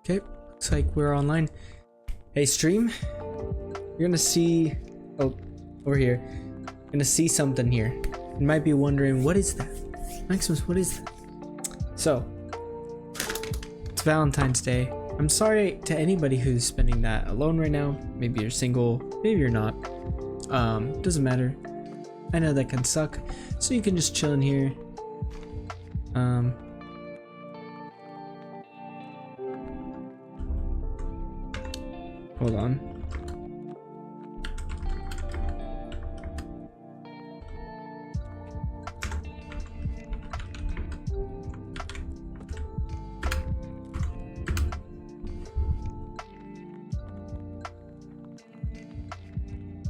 Okay, looks like we're online. Hey stream, you're gonna see, oh, over here, you're gonna see something here. You might be wondering, what is that? Maximus, what is that? So, it's Valentine's Day. I'm sorry to anybody who's spending that alone right now. Maybe you're single, maybe you're not. Doesn't matter. I know that can suck. So you can just chill in here. Hold on.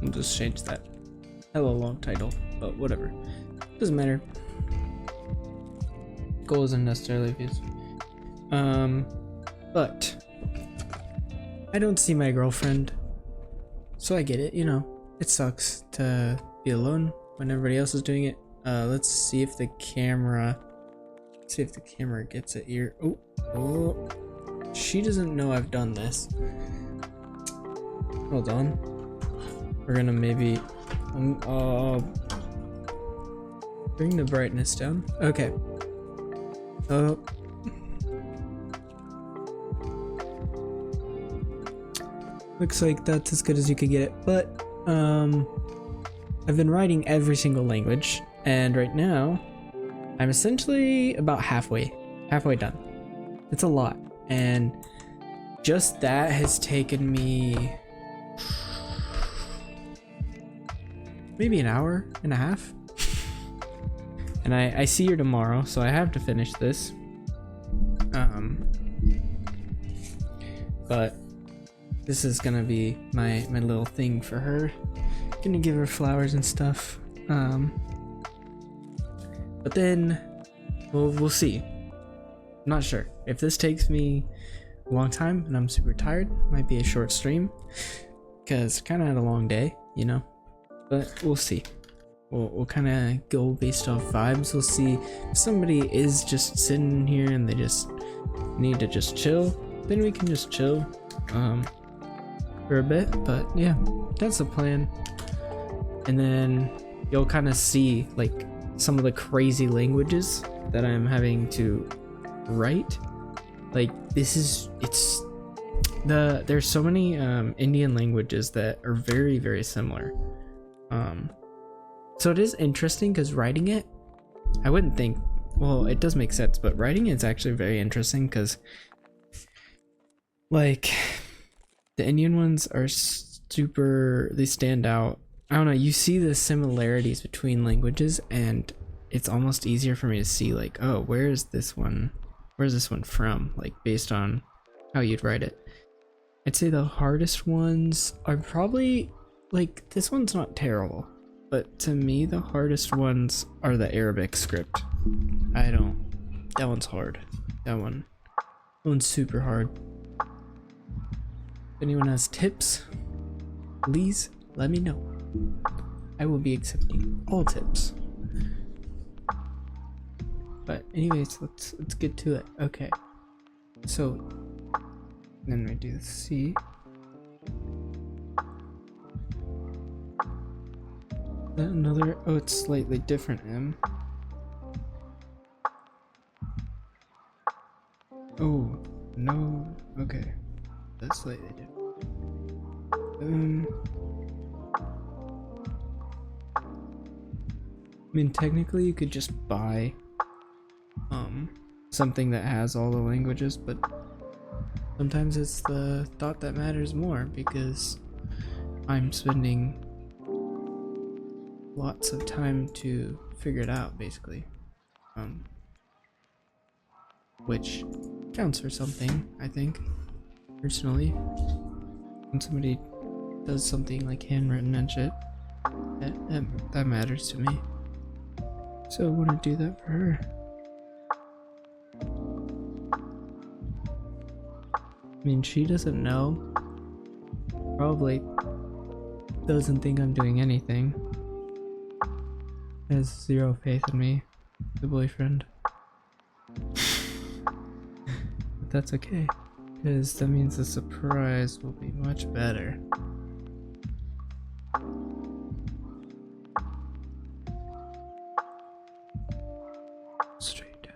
I'll just change that. Hello long title, but whatever. Doesn't matter. Goal isn't necessarily views. But I don't see my girlfriend, so I get it. You know, it sucks to be alone when everybody else is doing it. Let's see if the camera. Let's see if the camera gets it here. Oh, she doesn't know I've done this. Hold on. We're gonna maybe bring the brightness down. Okay. Looks like that's as good as you could get it, but I've been writing every single language, and right now I'm essentially about halfway done. It's a lot, and just that has taken me maybe an hour and a half. And I see her tomorrow, so I have to finish this. But this is gonna be my little thing for her. Gonna give her flowers and stuff. But then we'll see. I'm not sure. If this takes me a long time and I'm super tired, might be a short stream, because kind of had a long day, you know. But we'll see. We'll kind of go based off vibes. We'll see if somebody is just sitting here and they just need to just chill, then we can just chill for a bit. But yeah, that's the plan. And then you'll kind of see like some of the crazy languages that I'm having to write. Like there's so many Indian languages that are very, very similar. So it is interesting because writing it, I wouldn't think, well, it does make sense, but writing it's actually very interesting because like the Indian ones are super, they stand out. I don't know, you see the similarities between languages and it's almost easier for me to see like, oh, where's this one from, like based on how you'd write it. I'd say the hardest ones are probably like, this one's not terrible, but to me the hardest ones are the Arabic script. That one's hard. That one's super hard. If anyone has tips, please let me know. I will be accepting all tips. But anyways, let's get to it. Okay, so then we do C. Another, oh, it's slightly different M. Oh no, okay, that's slightly different. I mean, technically you could just buy something that has all the languages, but sometimes it's the thought that matters more, because I'm spending lots of time to figure it out, basically, which counts for something, I think, personally. When somebody does something like handwritten and shit, that matters to me, so I want to do that for her. I mean, she doesn't know, probably doesn't think I'm doing anything, has zero faith in me, the boyfriend. But that's okay. because that means the surprise will be much better. Straight down.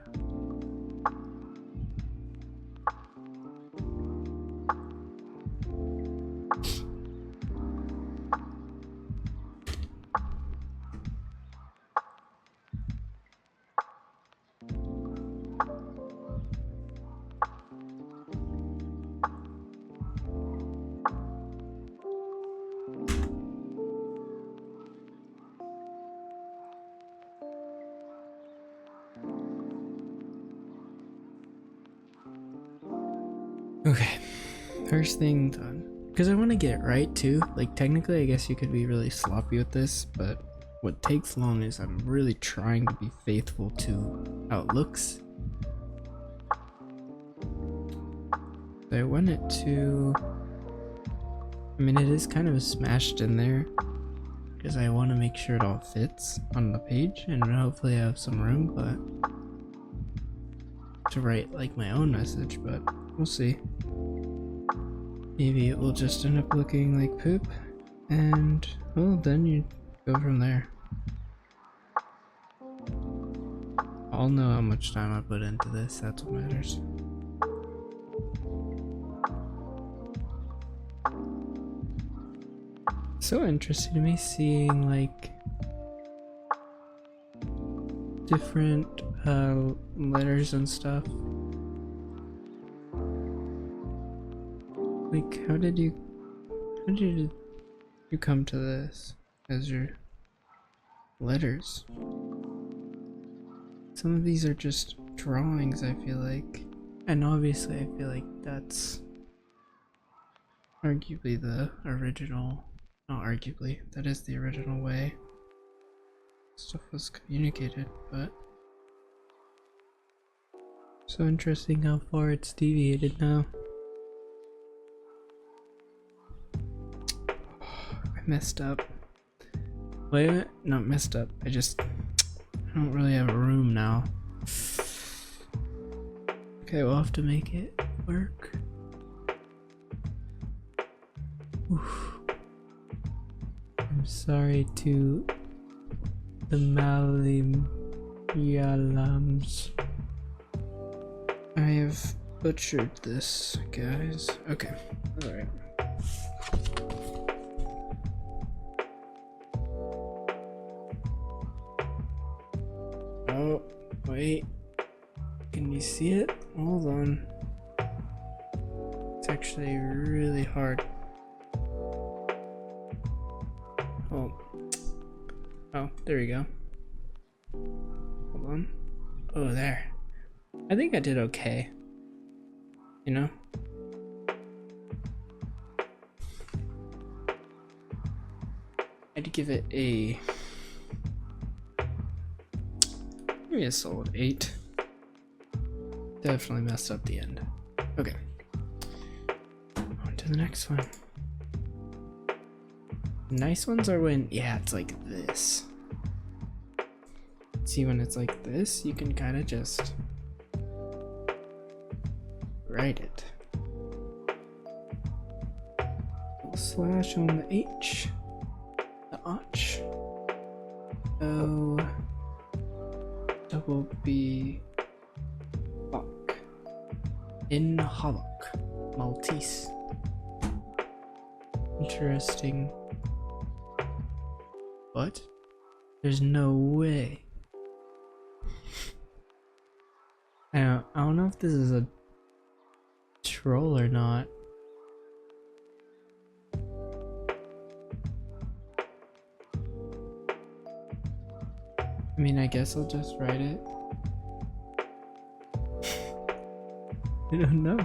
Okay, first thing done. Because I want to get it right too. Like, technically, I guess you could be really sloppy with this, but what takes long is I'm really trying to be faithful to how it looks. So I want it to. I mean, it is kind of smashed in there because I want to make sure it all fits on the page, and hopefully I have some room, but to write like my own message, but we'll see. Maybe it will just end up looking like poop, and well, then you go from there. I'll know how much time I put into this, that's what matters. So interesting to me seeing like different letters and stuff. Like, how did you come to this as your letters? Some of these are just drawings, I feel like. And obviously I feel like that's arguably the original, not arguably, that is the original way stuff was communicated, but so interesting how far it's deviated now. I messed up. Wait a minute, not messed up, I don't really have a room now. Okay, we'll have to make it work. Oof. I'm sorry to the Malayalam's. I have butchered this, guys. Okay, alright. Oh, wait. Can you see it? Hold on. It's actually really hard. Oh, there we go. Hold on. Oh, there. I think I did okay. You know? I'd give it a... maybe a solid 8. Definitely messed up the end. Okay. On to the next one. Nice ones are when, yeah, it's like this. See, when it's like this, you can kind of just write it. Little slash on the H, the Och, O, double B, Bach, in Hollock, Maltese. Interesting. What? There's no way. I don't know if this is a troll or not. I mean, I guess I'll just write it. I don't know.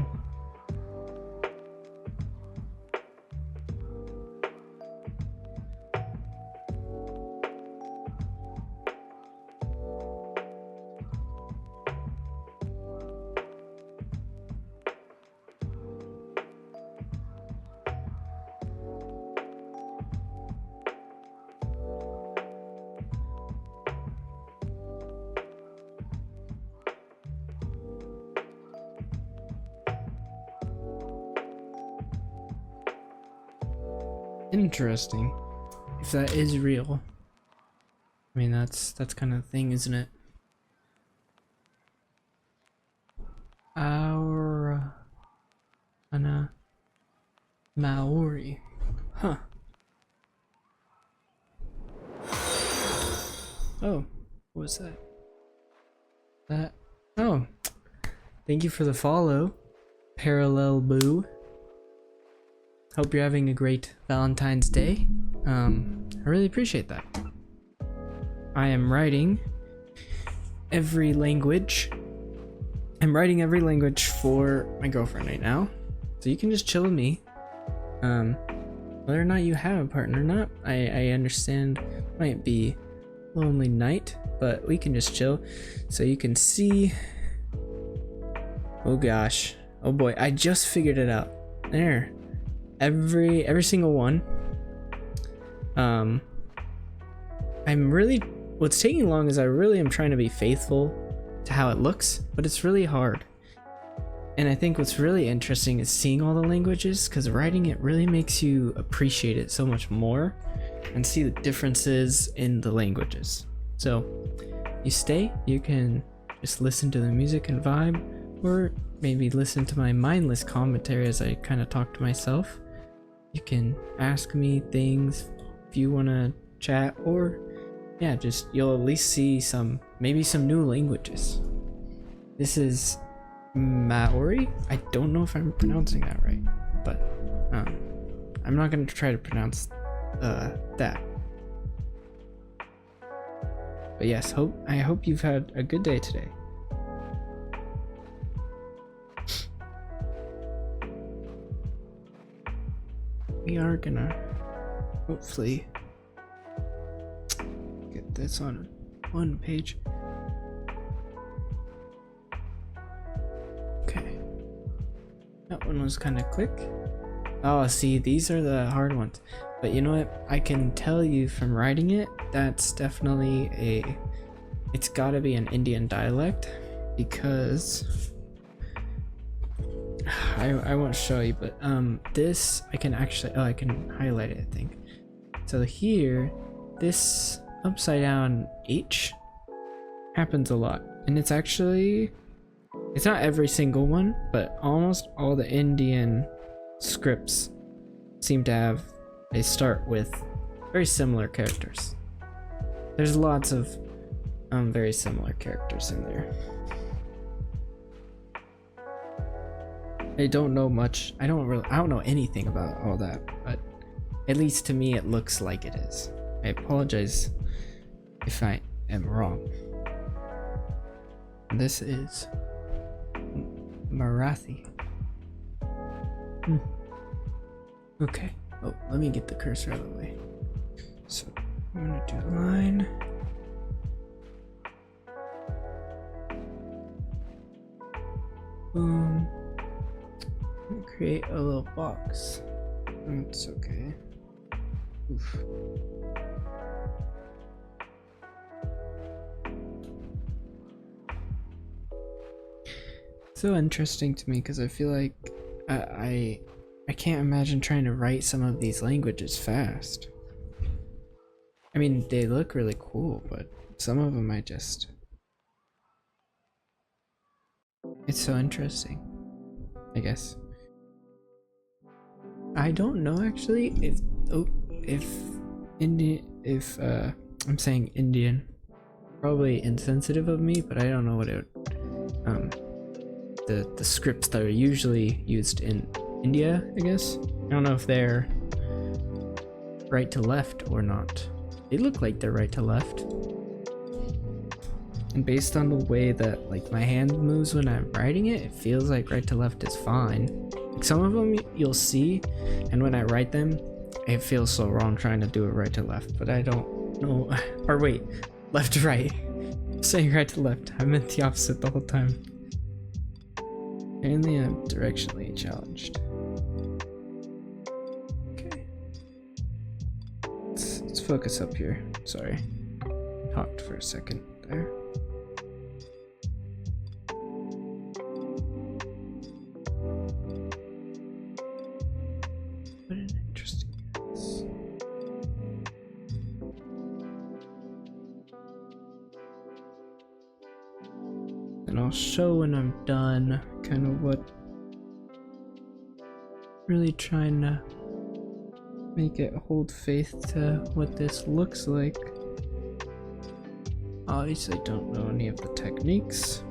Interesting. If that is real. I mean, that's kind of the thing, isn't it? Our Maori. Huh. Oh, what was that? Oh. Thank you for the follow, Parallel Boo. Hope you're having a great Valentine's Day. I really appreciate that. I am writing every language. I'm writing every language for my girlfriend right now. So you can just chill with me. Whether or not you have a partner or not, I understand might be lonely night, but we can just chill. So you can see. Oh gosh. Oh boy, I just figured it out. There. Every single one. What's taking long is I really am trying to be faithful to how it looks, but it's really hard. And I think what's really interesting is seeing all the languages, because writing it really makes you appreciate it so much more and see the differences in the languages. So you stay, you can just listen to the music and vibe, or maybe listen to my mindless commentary as I kind of talk to myself. You can ask me things if you want to chat, or yeah, just you'll at least see maybe some new languages. This is Maori. I don't know if I'm pronouncing that right, but I'm not going to try to pronounce that. But yes, I hope you've had a good day today. We are gonna hopefully get this on one page. Okay. That one was kind of quick. Oh, see, these are the hard ones. But you know what? I can tell you from writing it, that's definitely it's gotta be an Indian dialect, because I won't show you, but this I can actually, I can highlight it, I think. So here, this upside down H happens a lot, and it's not every single one, but almost all the Indian scripts seem to they start with very similar characters. There's lots of very similar characters in there. I don't know much. I don't know anything about all that, but at least to me it looks like it is. I apologize if I am wrong. This is Marathi. Okay. Oh, let me get the cursor out of the way. So I'm gonna do a line. Boom. Create a little box. It's okay. Oof. So interesting to me, because I feel like I can't imagine trying to write some of these languages fast. I mean, they look really cool, but some of them it's so interesting, I guess. I don't know actually if I'm saying Indian, probably insensitive of me, but I don't know what it the scripts that are usually used in India, I guess. I don't know if they're right to left or not. They look like they're right to left. And based on the way that like my hand moves when I'm writing it, it feels like right to left is fine. Like some of them you'll see, and when I write them, it feels so wrong trying to do it right to left, but I don't know. Or wait, left to right. I'm saying right to left. I meant the opposite the whole time. Apparently I'm directionally challenged. Okay. Let's focus up here. Sorry. Talked for a second there. What an interesting guess. I'll show when I'm done kind of what, really trying to make it hold faith to what this looks like. Obviously don't know any of the techniques,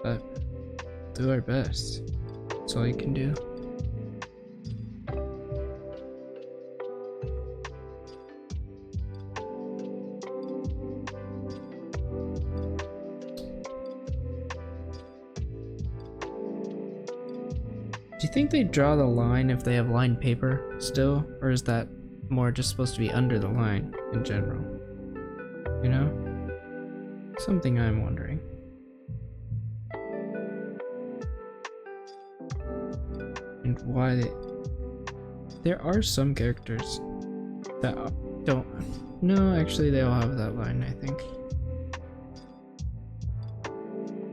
but do our best. That's all you can do. Do you think they draw the line if they have lined paper still, or is that more just supposed to be under the line in general? You know? Something I'm wondering. And why there are some characters that don't. No, actually they all have that line, I think.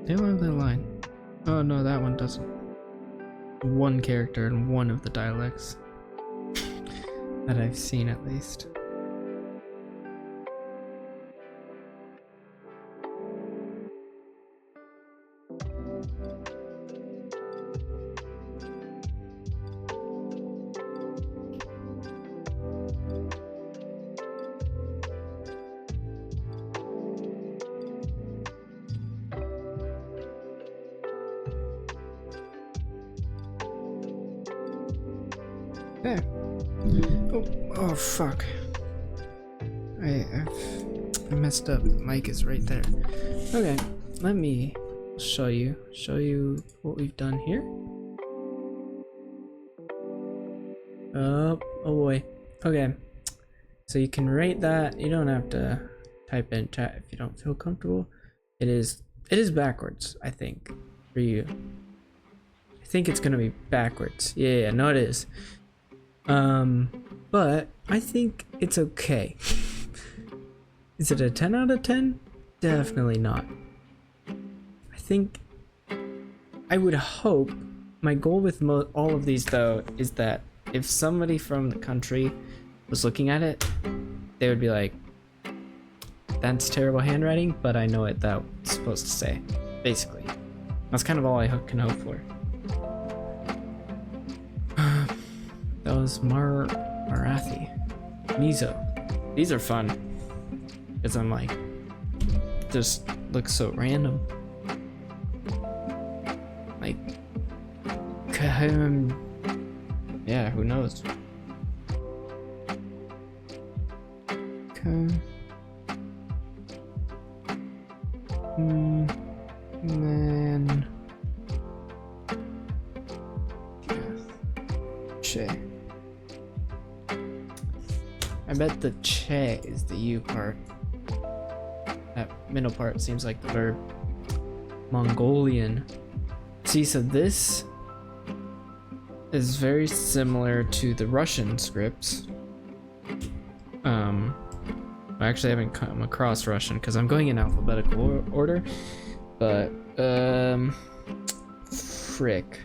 They all have that line. Oh no, that one doesn't. One character in one of the dialects that I've seen, at least. Okay. Oh fuck. I messed up. The mic is right there. Okay, let me show you what we've done here. Oh boy. Okay. So you can rate that. You don't have to type in chat if you don't feel comfortable. It is backwards, I think, for you. I think it's gonna be backwards. Yeah, no it is. But I think it's okay. Is it a 10 out of 10? Definitely not. I think, I would hope, my goal with all of these though, is that if somebody from the country was looking at it, they would be like, that's terrible handwriting, but I know what that was supposed to say. Basically. That's kind of all I can hope for. That was Marathi. Mizo. These are fun. Because I'm like, just looks so random. Like, yeah, who knows? Okay. Man. Che. I bet the che is the U part. That middle part seems like the verb. Mongolian. See, so this is very similar to the Russian scripts. I actually haven't come across Russian because I'm going in alphabetical order, but frick.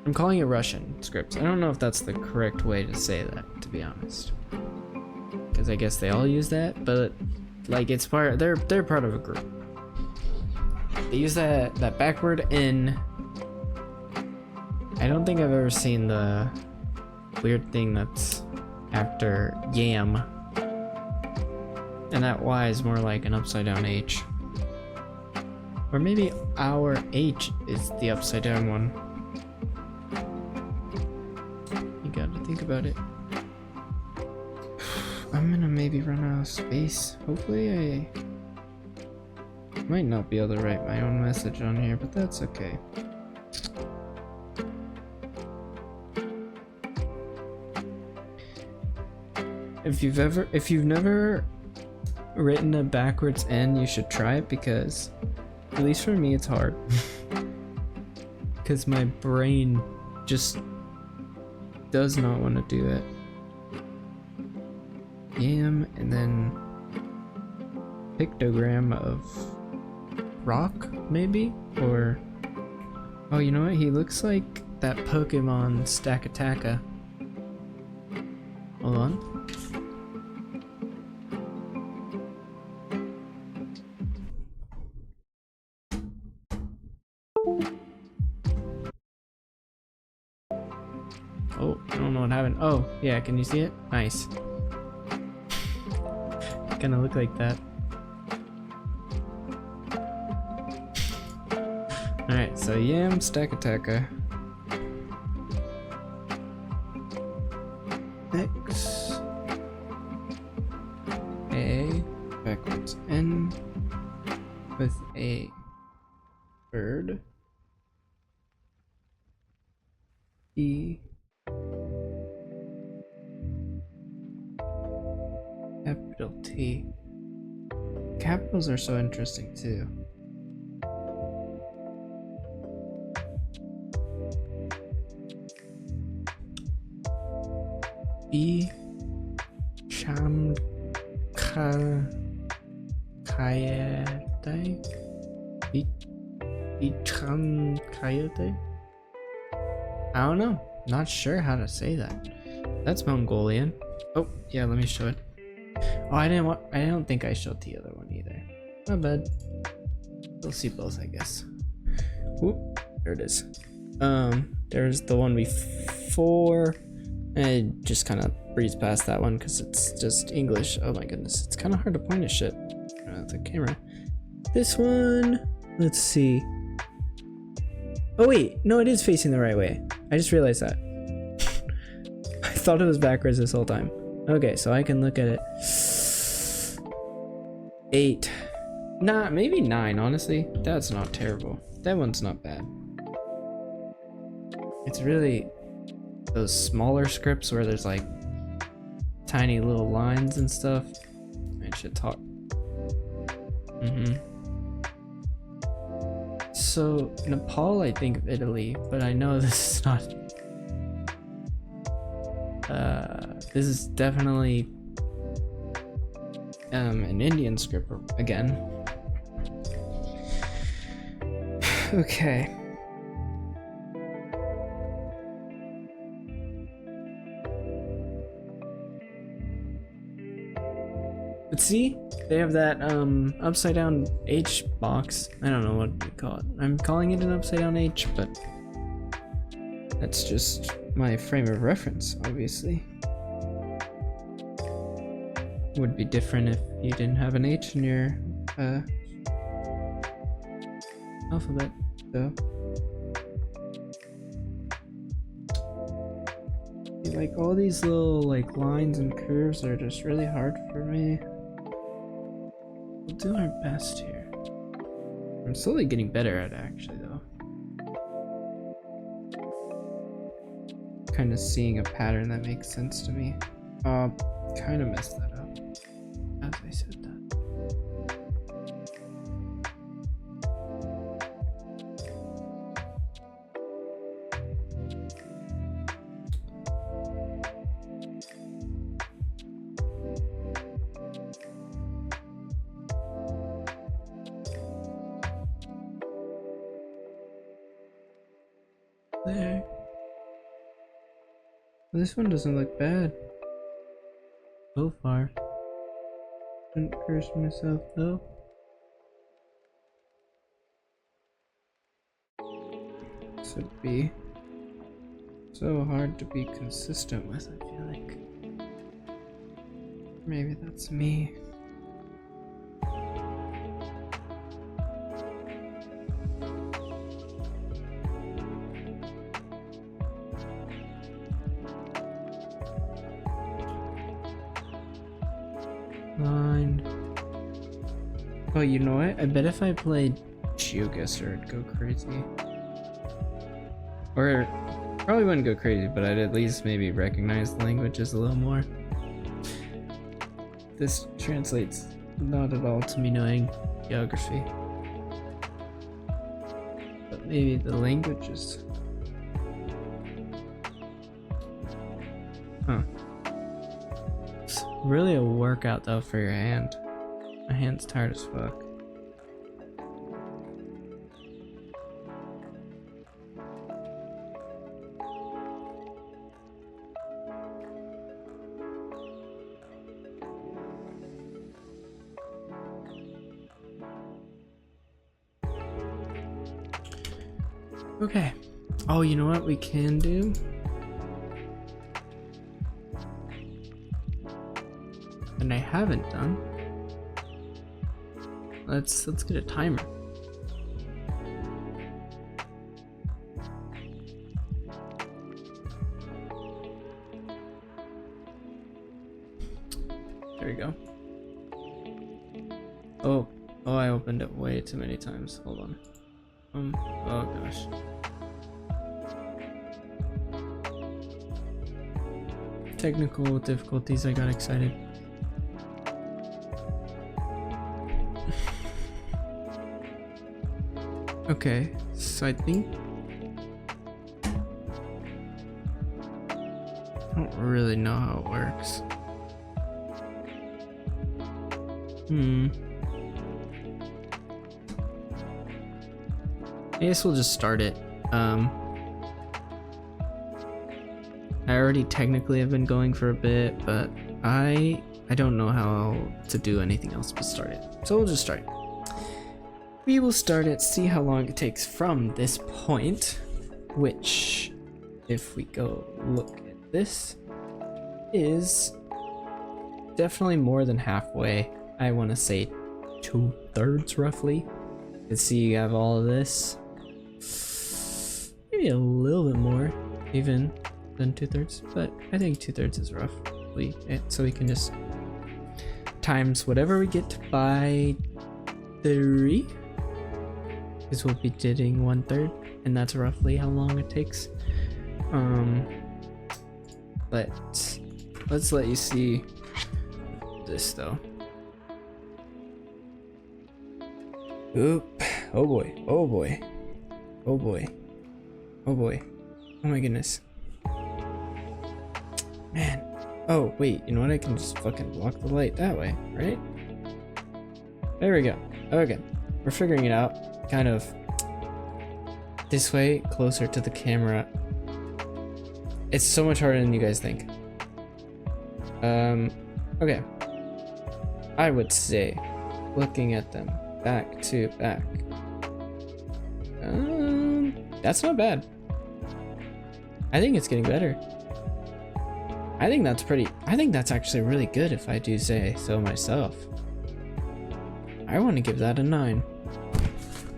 I'm calling it Russian scripts. I don't know if that's the correct way to say that, to be honest. Because I guess they all use that, but like it's part, they're part of a group. They use that backward N. I don't think I've ever seen the weird thing that's after yam. And that Y is more like an upside down H. Or maybe our H is the upside down one. You gotta think about it. I'm gonna maybe run out of space. Hopefully I might not be able to write my own message on here, but that's okay. If you've never written a backwards N, you should try it, because at least for me it's hard. Because my brain just does not want to do it. Yam, and then pictogram of rock, maybe? Or, oh, you know what? He looks like that Pokemon Stakataka. Hold on. Oh, I don't know what happened. Oh, yeah, can you see it? Nice. Kinda look like that. Alright, so yam stack attacker. X A backwards N with a bird. E capital T. Capitals are so interesting too. E cham kayate. E cham kayate. I don't know. Not sure how to say that. That's Mongolian. Oh yeah, let me show it. Oh, I don't think I showed the other one either. My bad. We'll see both, I guess. Whoop, there it is. There's the one before. I just kind of breeze past that one because it's just English. Oh my goodness, it's kind of hard to point at shit with the camera. This one, let's see. Oh wait, no, it is facing the right way. I just realized that. I thought it was backwards this whole time. Okay, so I can look at it. 8. Nah, maybe 9, honestly. That's not terrible. That one's not bad. It's really those smaller scripts where there's like tiny little lines and stuff. I should talk. So Nepal, I think of Italy, but I know this is not. This is definitely an Indian script again. Okay. But see, they have that upside down H box. I don't know what you call it. I'm calling it an upside down H, but that's just my frame of reference, obviously. Would be different if you didn't have an H in your alphabet, though. Like all these little like lines and curves are just really hard for me. We'll do our best here. I'm slowly getting better at it, actually, though. Kind of seeing a pattern that makes sense to me. Kind of messed that up as I said that. There. This one doesn't look bad so far. Shouldn't curse myself though. This would be so hard to be consistent with, I feel like. Maybe that's me. Oh, you know what? I bet if I played GeoGuessr, it'd go crazy. Or probably wouldn't go crazy, but I'd at least maybe recognize the languages a little more. This translates not at all to me knowing geography. But maybe the languages. Huh. It's really a workout though for your hand. My hand's tired as fuck. Okay. Oh, you know what we can do? and I haven't done. Let's get a timer. There we go. Oh, I opened it way too many times. Hold on. Oh gosh. Technical difficulties, I got excited. Okay, so I think I don't really know how it works. I guess we'll just start it. I already technically have been going for a bit, but I don't know how to do anything else but start it. So we'll just start. We will start it, see how long it takes from this point, which, if we go look at this, is definitely more than halfway. I want to say 2/3 roughly. You can see you have all of this. Maybe a little bit more even than 2/3, but I think 2/3 is roughly it. So we can just times whatever we get by 3, because we'll be doing 1/3, and that's roughly how long it takes. But let's let you see this though. Oop. Oh boy. Oh boy. Oh boy. Oh boy. Oh my goodness. Man. Oh wait, you know what? I can just fucking block the light that way, right? There we go. Okay. We're figuring it out. Kind of this way, closer to the camera. It's so much harder than you guys think. Okay. I would say, looking at them back to back, that's not bad. I think it's getting better. I think that's actually really good if I do say so myself. I want to give that a 9.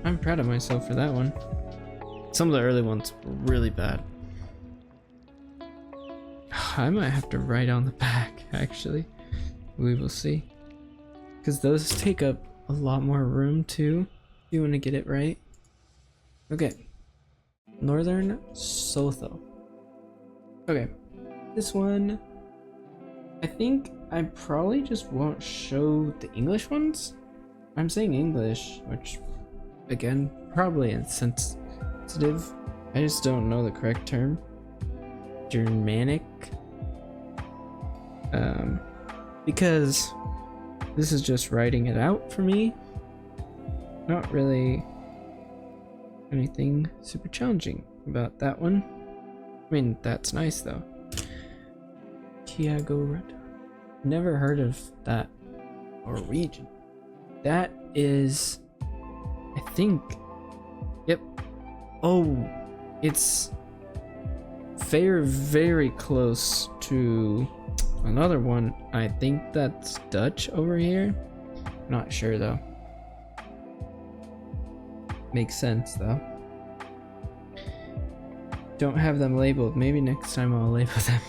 I'm proud of myself for that one. Some of the early ones were really bad. I might have to write on the back, actually. We will see. Because those take up a lot more room too, if you want to get it right. Okay. Northern Sotho. Okay. This one, I think I probably just won't show the English ones. I'm saying English, which, again, probably insensitive. I just don't know the correct term. Germanic. Because this is just writing it out for me. Not really anything super challenging about that one. I mean, that's nice though. Tiago Red. Never heard of that or region. That is, I think, yep. Oh, it's very close to another one. I think that's Dutch over here. Not sure though. Makes sense though. Don't have them labeled. Maybe next time I'll label them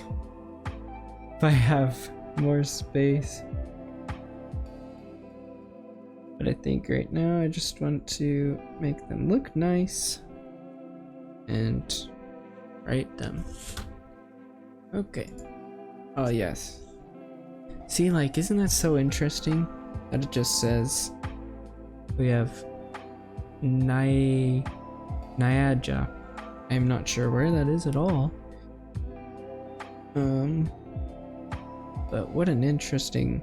if I have more space. But I think right now I just want to make them look nice and write them. Okay. Oh yes. See, like, isn't that so interesting that it just says we have Nyaja. I'm not sure where that is at all. But what an interesting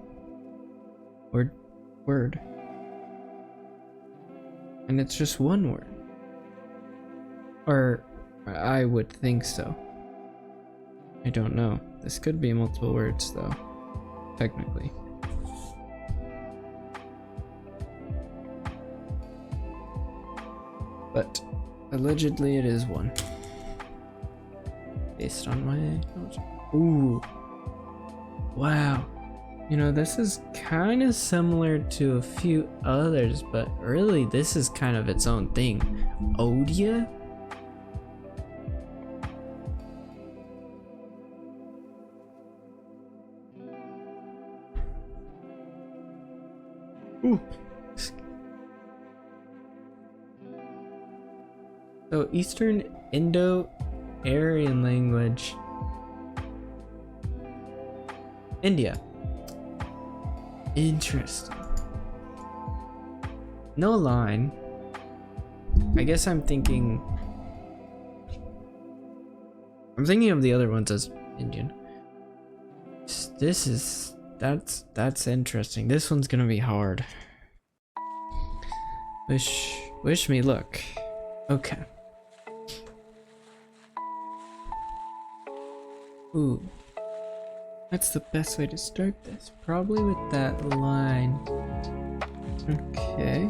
word. And it's just one word. Or I would think so. I don't know. This could be multiple words though, technically. But allegedly it is one. Based on my notes. Ooh. Wow. You know, this is kind of similar to a few others, but really this is kind of its own thing. Odia? Ooh. So Eastern Indo-Aryan language. India. Interesting. No line. I guess I'm thinking of the other ones as Indian. This is that's interesting. This one's gonna be hard. Wish me luck. Okay. Ooh. That's the best way to start this. Probably with that line. Okay.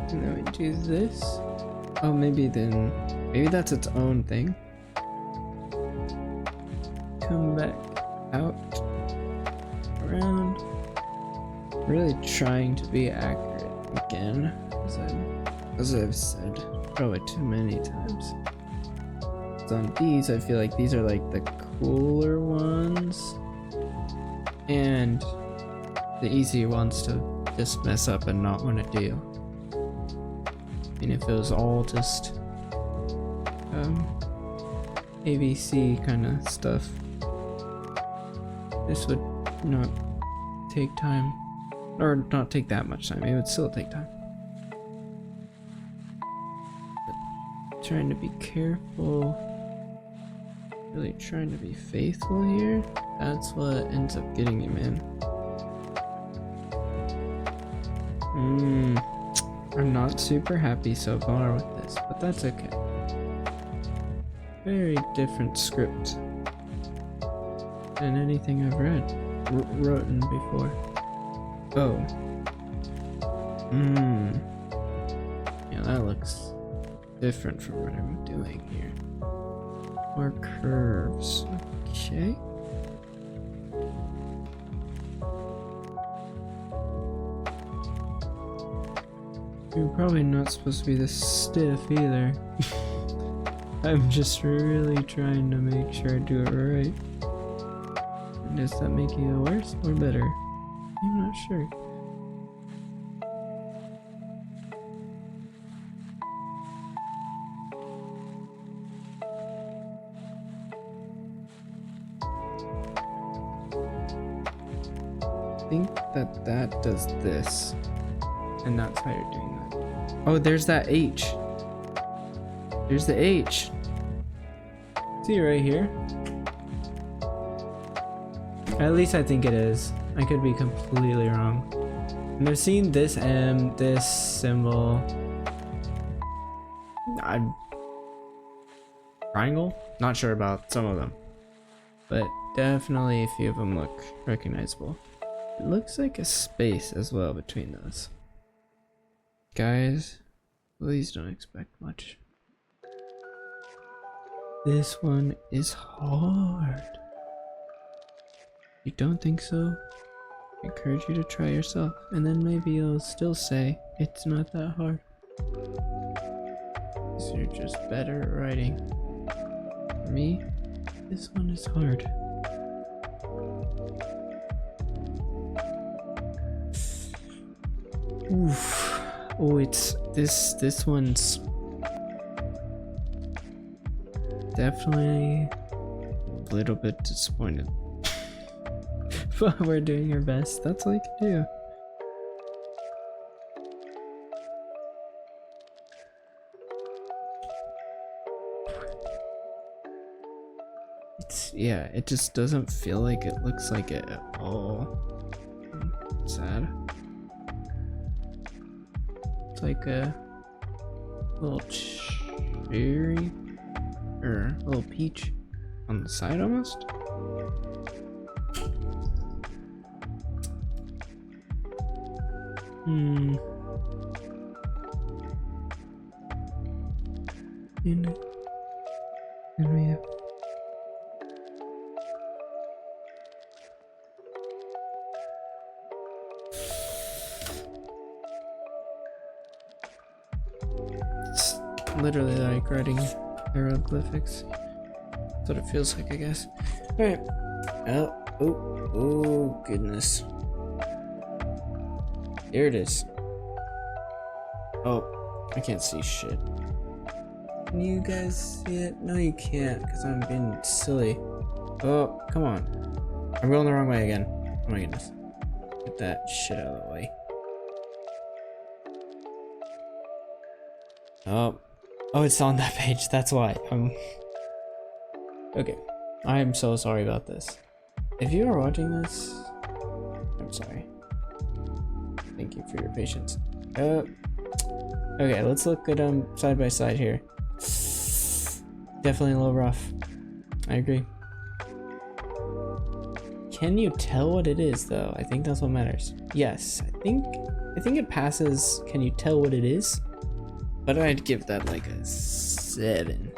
And then we do this. Oh, maybe that's its own thing. Come back out, around. Really trying to be accurate again, as I've said probably too many times. So on these, I feel like these are like the cooler ones and the easy ones to just mess up and not want to do. I mean, if it was all just ABC kind of stuff, this would not take time, or not take that much time. It would still take time. But trying to be careful, really trying to be faithful here. That's what ends up getting you, man. I'm not super happy so far with this, but that's okay. Very different script than anything I've written before. Oh. Yeah, that looks different from what I'm doing here. More curves. Okay. You're probably not supposed to be this stiff either. I'm just really trying to make sure I do it right. Does that make you worse or better? I'm not sure. I think that does this. And that's how you're doing that. Oh, there's that H. There's the H. See it right here? At least I think it is. I could be completely wrong. And I've seen this M, this symbol. Triangle? Not sure about some of them. But definitely a few of them look recognizable. It looks like a space as well between those. Guys, please don't expect much. This one is hard. You don't think so? I encourage you to try yourself, and then maybe you'll still say it's not that hard. So you're just better at writing. For me, this one is hard. Oof. Oh, it's this one's definitely a little bit disappointed. But we're doing our best. That's all you can do. Yeah, it just doesn't feel like it looks like it at all. Sad. It's like a little cherry or a little peach on the side almost. And we have It's literally like writing hieroglyphics. That's what it feels like, I guess. Alright. Oh, goodness. Here it is. Oh, I can't see shit. Can you guys see it? No, you can't, because I'm being silly. Oh, come on. I'm going the wrong way again. Oh my goodness. Get that shit out of the way. Oh, it's on that page. That's why. Okay. I am so sorry about this. If you are watching this, I'm sorry. Thank you for your patience. Okay, let's look at them side by side here. Definitely a little rough. I agree. Can you tell what it is though? I think that's what matters. Yes, I think it passes. Can you tell what it is? But I'd give that like a 7.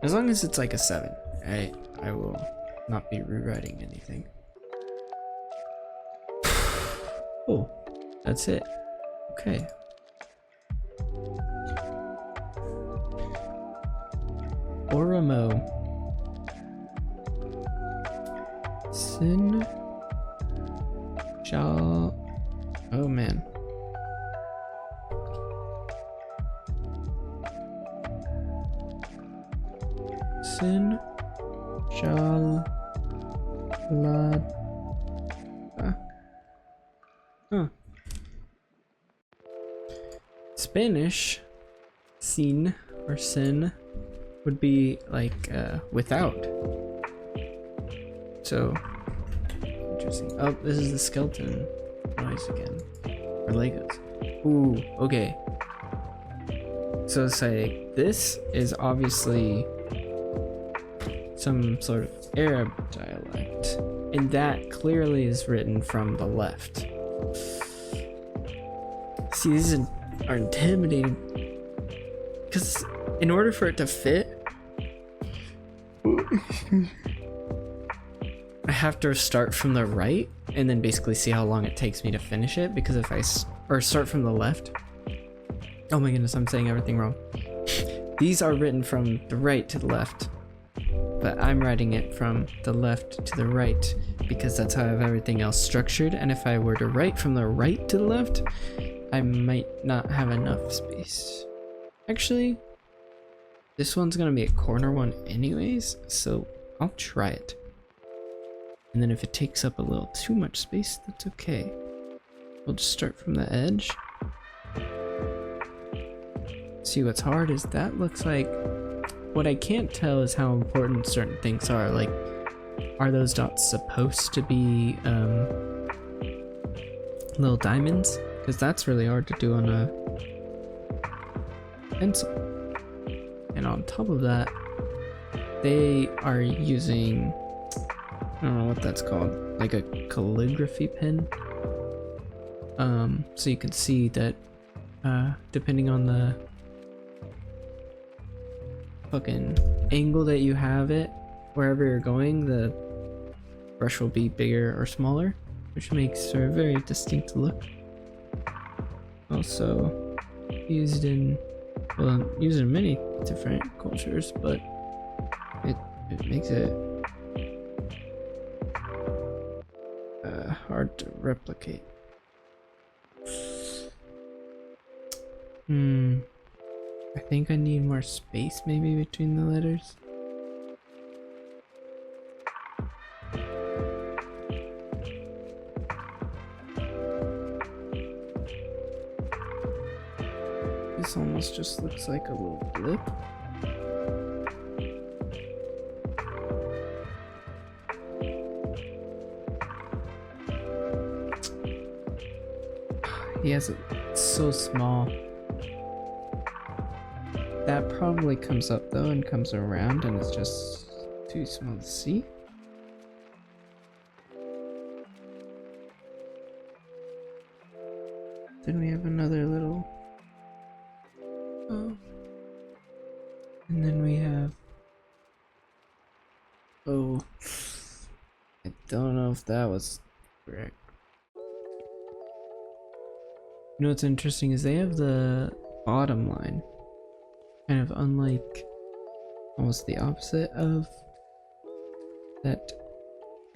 As long as it's like a 7, I will not be rewriting anything. Oh, that's it. Okay. Oromo. Sin. Shall. Oh man. Sin. Shall. Lad. Huh. Spanish. Sin or sin would be like without. So interesting. Oh, this is the skeleton noise again. Or Legos. Ooh, okay. So say this is obviously some sort of Arab dialect, and that clearly is written from the left. See, these are intimidating because in order for it to fit, I have to start from the right and then basically see how long it takes me to finish it, because if I start from the left, oh my goodness, I'm saying everything wrong. These are written from the right to the left, but I'm writing it from the left to the right because that's how I have everything else structured. And if I were to write from the right to the left, I might not have enough space. Actually, this one's gonna be a corner one anyways, so I'll try it. And then if it takes up a little too much space, that's okay. We'll just start from the edge. See, what's hard is that looks like, what I can't tell is how important certain things are. Like, are those dots supposed to be little diamonds? Because that's really hard to do on a pencil. And on top of that, they are using, I don't know what that's called, like a calligraphy pen. So you can see that depending on the fucking angle that you have it, wherever you're going, the brush will be bigger or smaller, which makes for a very distinct look. Also used in, well, used in many different cultures, but it makes it hard to replicate. I think I need more space maybe between the letters. This almost just looks like a little blip. He has it so small. That probably comes up though and comes around and it's just too small to see. Then we have another little, oh, and then we have, oh, I don't know if that was correct. You know what's interesting is they have the bottom line. Kind of unlike, almost the opposite of that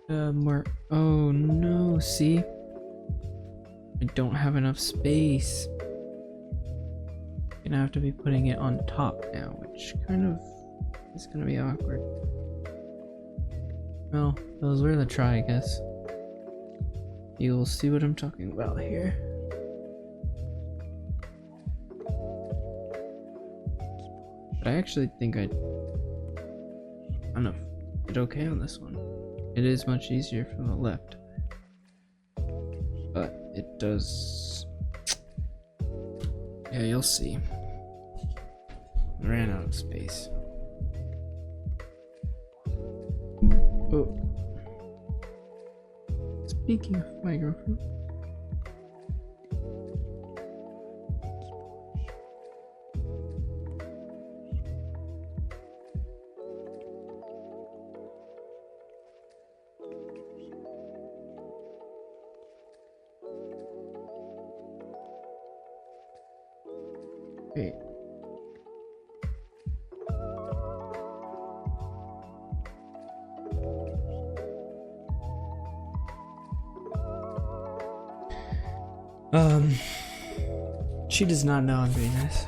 more, oh no, see? I don't have enough space. Gonna have to be putting it on top now, which kind of is gonna be awkward. Well, that was worth a try, I guess. You'll see what I'm talking about here. But I actually think I don't know, did okay on this one. It is much easier from the left, but it does. Yeah, you'll see. I ran out of space. Oh. Speaking of my girlfriend. Wait. She does not know I'm being nice.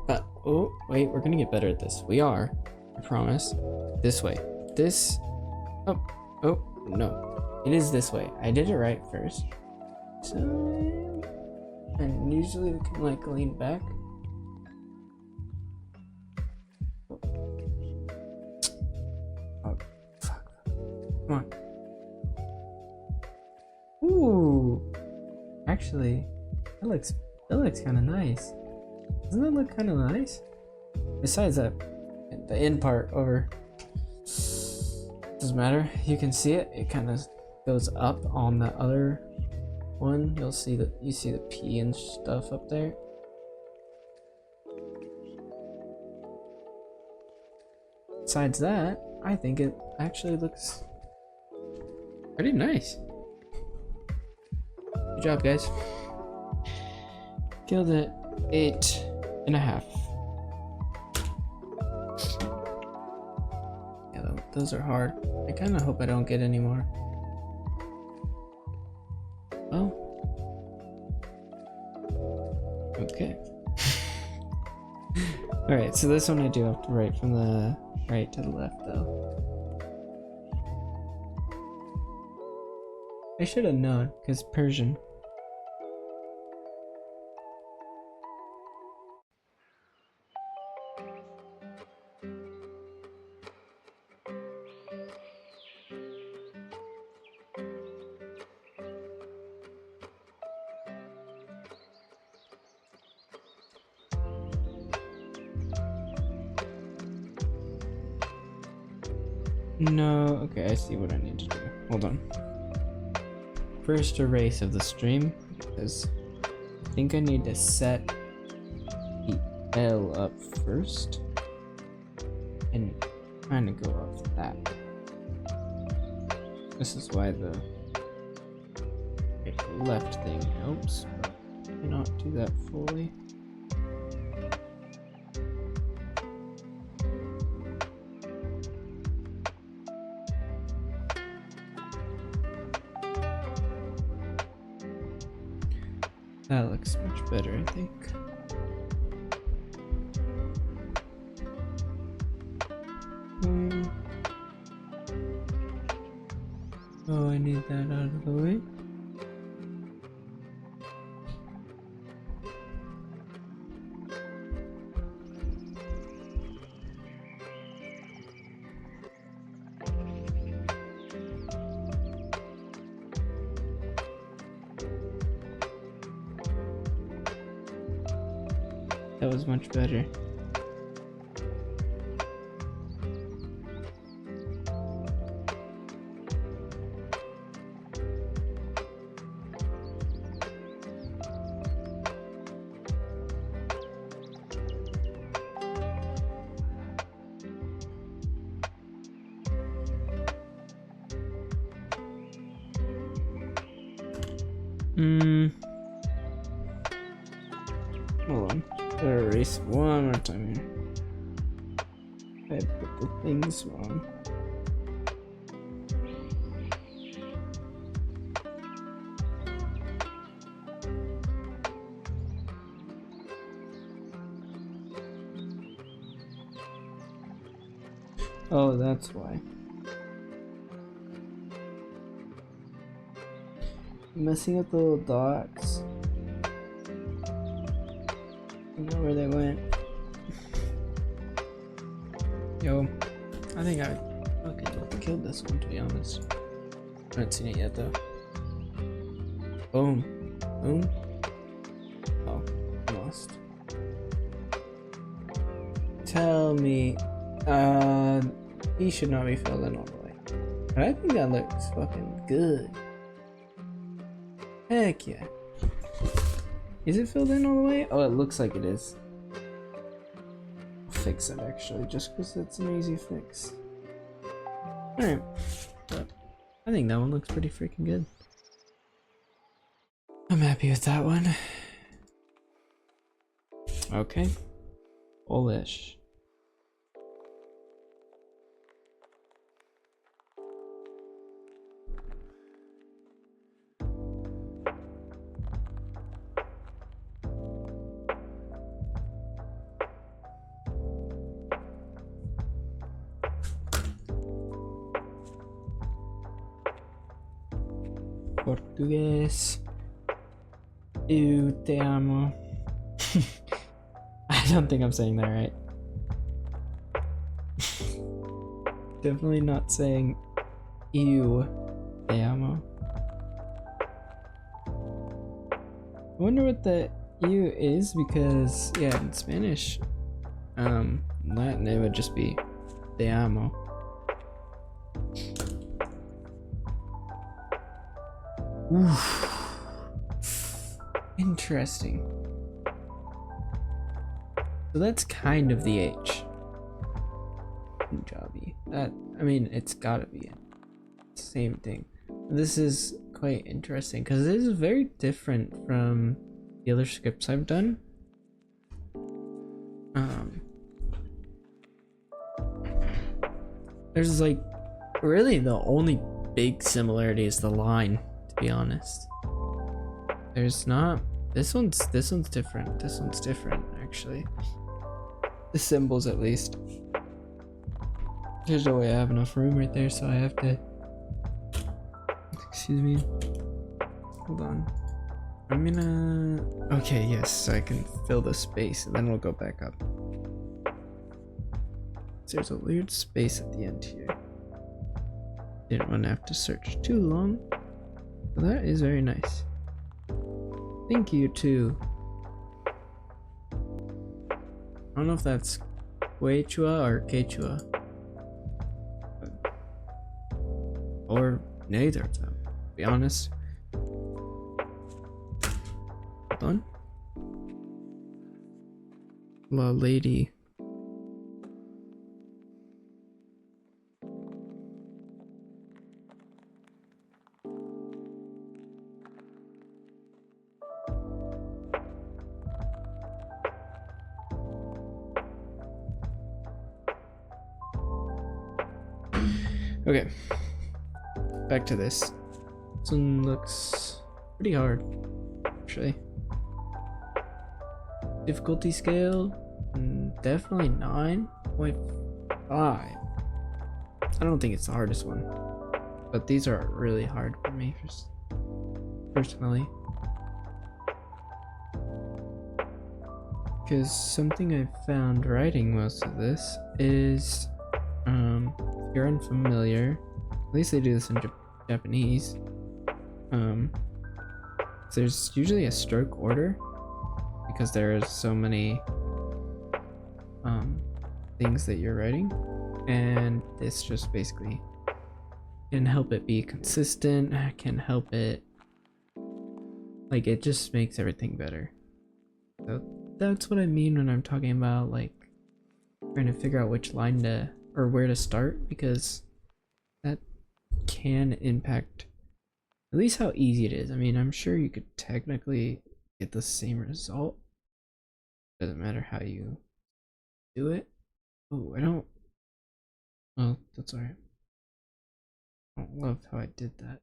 But, oh, wait, we're gonna get better at this. We are, I promise. This way. This, oh, no. It is this way. I did it right first. So, and usually we can, like, lean back. Oh, fuck. Come on. Ooh. Actually, that looks kind of nice. Doesn't that look kind of nice? Besides that, the end part over doesn't matter. You can see it. It kind of goes up on the other one. You see the P and stuff up there. Besides that, I think it actually looks pretty nice. Good job, guys. Killed it. 8.5. Yeah, those are hard. I kind of hope I don't get any more. Oh. Okay. Alright, so this one I do have to write from the right to the left, though. I should have known, because Persian. No, okay, I see what I need to do. Hold on. First erase of the stream, because I think I need to set the L up first and kind of go off that. This is why the left thing helps, but I cannot do that fully. That looks much better, I think. Oh, I need that out of the way. That was much better. Hold on. Gotta erase one more time here. I put the things wrong. Oh, that's why. Messing up the little dots. I don't know where they went. Yo, I think I fucking killed this one, to be honest. I haven't seen it yet though. Boom. Boom. Oh, I lost. Tell me, he should not be filled in all the way. But I think that looks fucking good. Heck yeah. Is it filled in all the way? Oh, it looks like it is. I'll fix it actually, just because it's an easy fix. Alright. But I think that one looks pretty freaking good. I'm happy with that one. Okay. Polish. Portugués. Eu te amo. I don't think I'm saying that right. Definitely not saying eu te amo. I wonder what the eu is, because yeah, in Spanish, Latin it would just be te amo. Oof. Interesting. So that's kind of the H. Punjabi. That, I mean, it's gotta be it. Same thing. This is quite interesting because this is very different from the other scripts I've done. There's like really the only big similarity is the line, to be honest. There's not. This one's different. This one's different actually. The symbols at least. There's no way I have enough room right there, so I have to. Excuse me. Hold on. I'm gonna. Okay, yes, so I can fill the space and then we'll go back up. There's a weird space at the end here. Didn't want to have to search too long. But that is very nice. Thank you too. I don't know if that's Quechua or Quechua. Or neither of them, to be honest. Hold on. La lady. Okay, back to this. This one looks pretty hard, actually. Difficulty scale, definitely 9.5. I don't think it's the hardest one, but these are really hard for me, personally. Because something I've found writing most of this is, if you're unfamiliar, at least they do this in Japanese, there's usually a stroke order because there are so many things that you're writing, and this just basically can help it be consistent, can help it, like, it just makes everything better. So that's what I mean when I'm talking about like trying to figure out which line to or where to start, because that can impact at least how easy it is. I mean, I'm sure you could technically get the same result, Doesn't matter how you do it. Oh, I don't. Oh, that's alright. I don't love how I did that.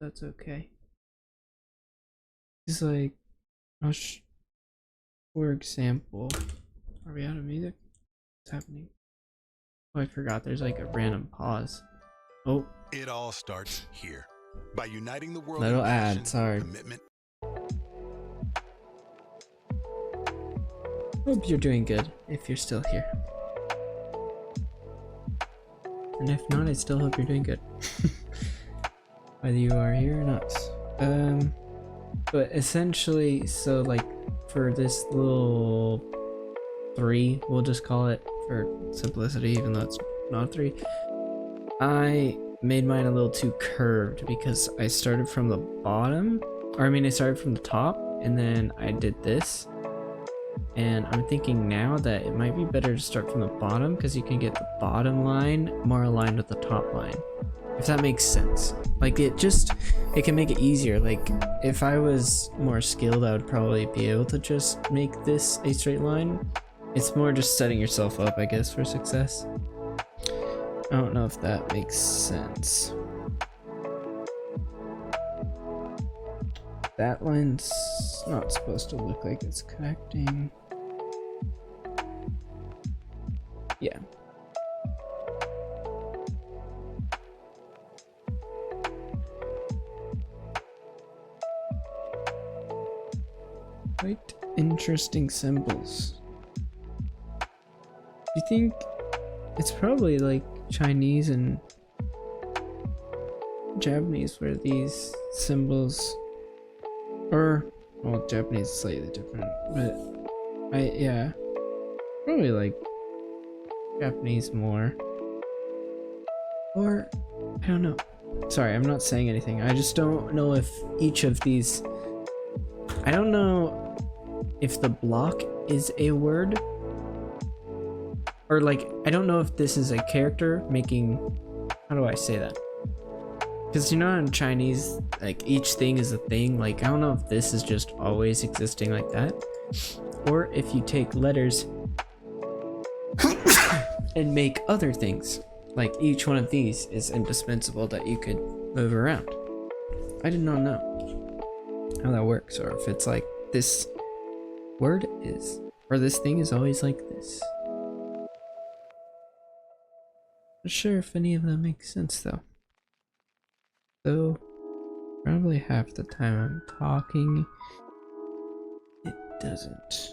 That's okay. It's like, for example, are we out of music? What's happening? Oh, I forgot. There's like a random pause. Oh. It all starts here. By uniting the world. Little in ad. passion, Sorry. Commitment. Hope you're doing good if you're still here. And if not, I still hope you're doing good. Whether you are here or not. But essentially, so like for this little 3, we'll just call it for simplicity, even though it's not 3. I made mine a little too curved because I started from the bottom, or I mean, I started from the top, and then I did this. And I'm thinking now that it might be better to start from the bottom because you can get the bottom line more aligned with the top line. If that makes sense. Like it can make it easier. Like if I was more skilled, I would probably be able to just make this a straight line. It's more just setting yourself up, I guess, for success. I don't know if that makes sense. That line's not supposed to look like it's connecting. Yeah. Quite interesting symbols. You think it's probably like Chinese and Japanese where these symbols, or well, Japanese is slightly different, but yeah, probably like Japanese more, or I don't know. Sorry, I'm not saying anything. I just don't know if each of these, I don't know if the block is a word, or like I don't know if this is a character making, how do I say that? Because you know in Chinese, like each thing is a thing. Like I don't know if this is just always existing like that, or if you take letters and make other things. Like each one of these is indispensable that you could move around. I did not know how that works, or if it's like this word is, or this thing is always like this. Not sure if any of that makes sense though. So probably half the time I'm talking, it doesn't.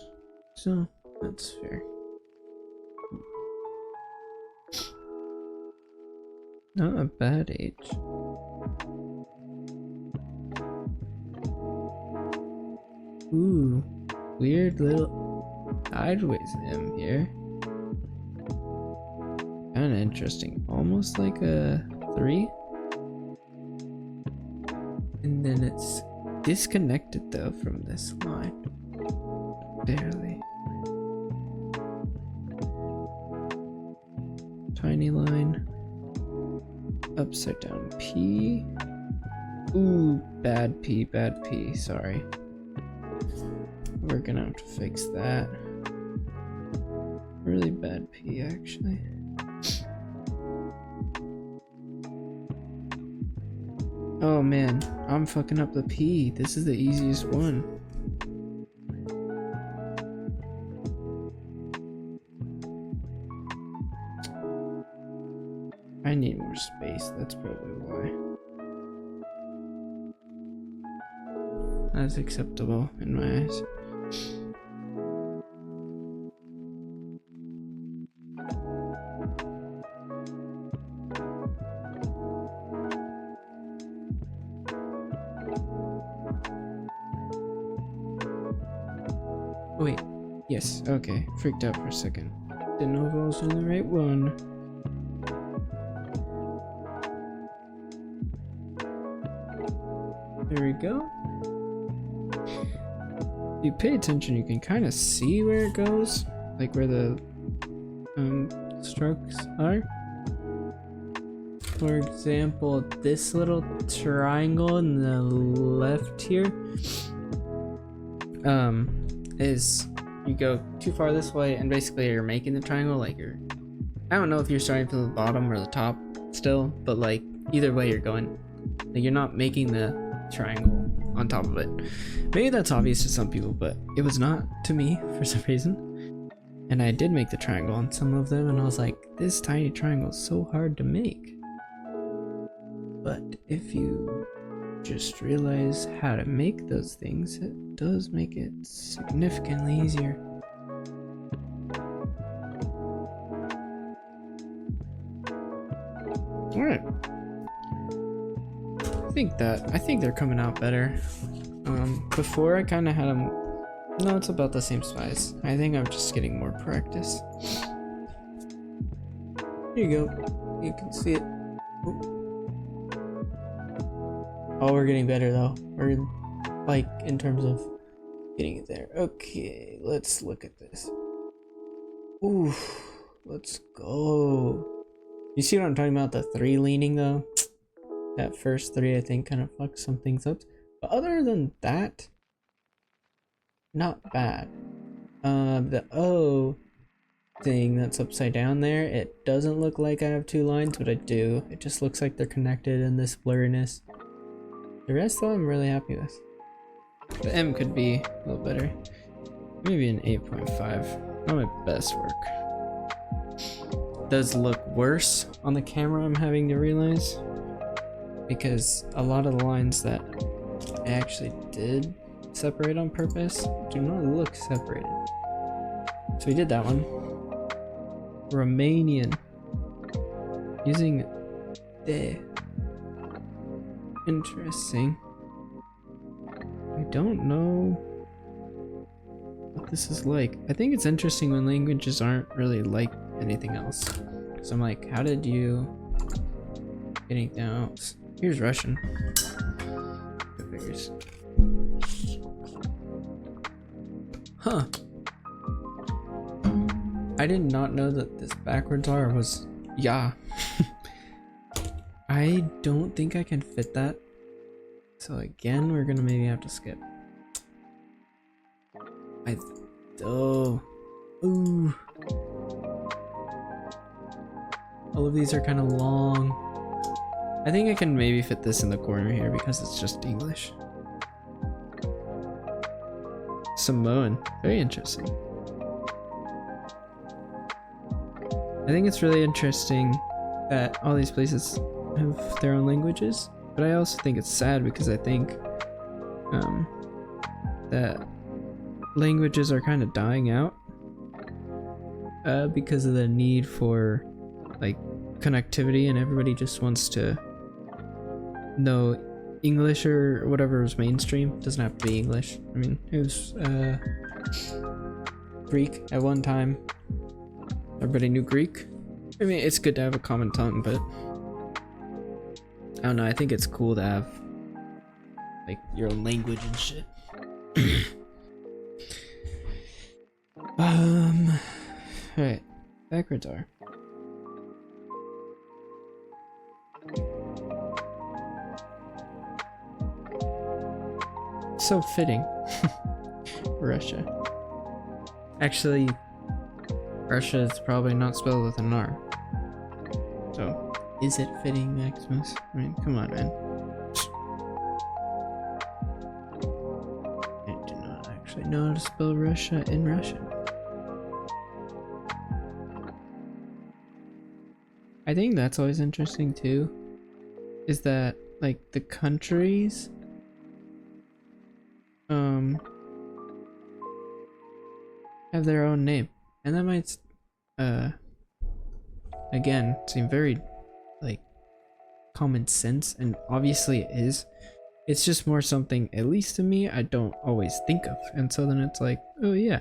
So that's fair. Not a bad age. Ooh, weird little sideways M here. Kinda interesting. Almost like a 3. And then it's disconnected though from this line. Barely. Tiny line. Upside down P. Ooh, bad P, sorry. We're gonna have to fix that. Really bad P, actually. Oh man, I'm fucking up the P. This is the easiest one. I need more space, that's probably why. That's acceptable in my eyes. Wait, yes, okay. Freaked out for a second. Didn't know if I was doing the right one. There we go. If you pay attention, you can kind of see where it goes, like where the strokes are. For example, this little triangle in the left here is you go too far this way, and basically you're making the triangle. Like I don't know if you're starting from the bottom or the top still, but like either way you're going. Like you're not making the triangle on top of it. Maybe that's obvious to some people, but it was not to me for some reason. And I did make the triangle on some of them, and I was like, this tiny triangle is so hard to make. But if you just realize how to make those things, it does make it significantly easier. Alright. I think they're coming out better. Before I kind of had them. No, it's about the same size. I think I'm just getting more practice. Here you go. You can see it. Oh, we're getting better though. We're like in terms of getting it there. Okay, let's look at this. Ooh, let's go. You see what I'm talking about? The 3 leaning though. That first 3 I think kind of fucked some things up. But other than that, not bad. The O thing that's upside down there, it doesn't look like I have 2 lines, but I do. It just looks like they're connected in this blurriness. The rest though I'm really happy with. The M could be a little better. Maybe an 8.5. Not my best work. Does look worse on the camera, I'm having to realize. Because a lot of the lines that I actually did separate on purpose do not look separated. So we did that one. Romanian. Using the. Interesting. I don't know what this is like. I think it's interesting when languages aren't really like anything else. So I'm like, how did you get anything else? Here's Russian. Good figures. Huh. I did not know that this backwards R was yeah. I don't think I can fit that. So again, we're gonna maybe have to skip. Ooh. All of these are kind of long. I think I can maybe fit this in the corner here because it's just English. Samoan, very interesting. I think it's really interesting that all these places have their own languages, but I also think it's sad because I think that languages are kind of dying out because of the need for like connectivity, and everybody just wants to know English or whatever is mainstream. It doesn't have to be English. I mean, it was Greek at one time. Everybody knew Greek. I mean, it's good to have a common tongue, but I don't know, I think it's cool to have like your own language and shit. Alright, backwards R. So fitting. Russia. Actually, Russia is probably not spelled with an R. So, is it fitting, Maximus? I mean, come on, man. I do not actually know how to spell Russia in Russian. I think that's always interesting too, is that like the countries have their own name, and that might again seem very like common sense, and obviously it is. It's just more something, at least to me, I don't always think of, and so then it's like, oh yeah.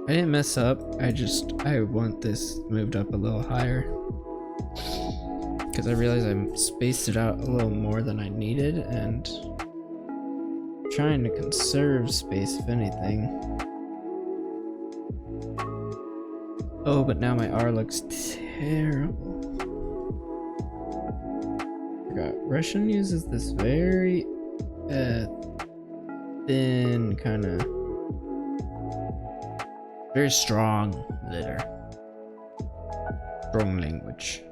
I didn't mess up, I want this moved up a little higher. Because I realized I spaced it out a little more than I needed, and trying to conserve space if anything. Oh, but now my R looks terrible. Russian uses this very thin kind of very strong letter. Strong language.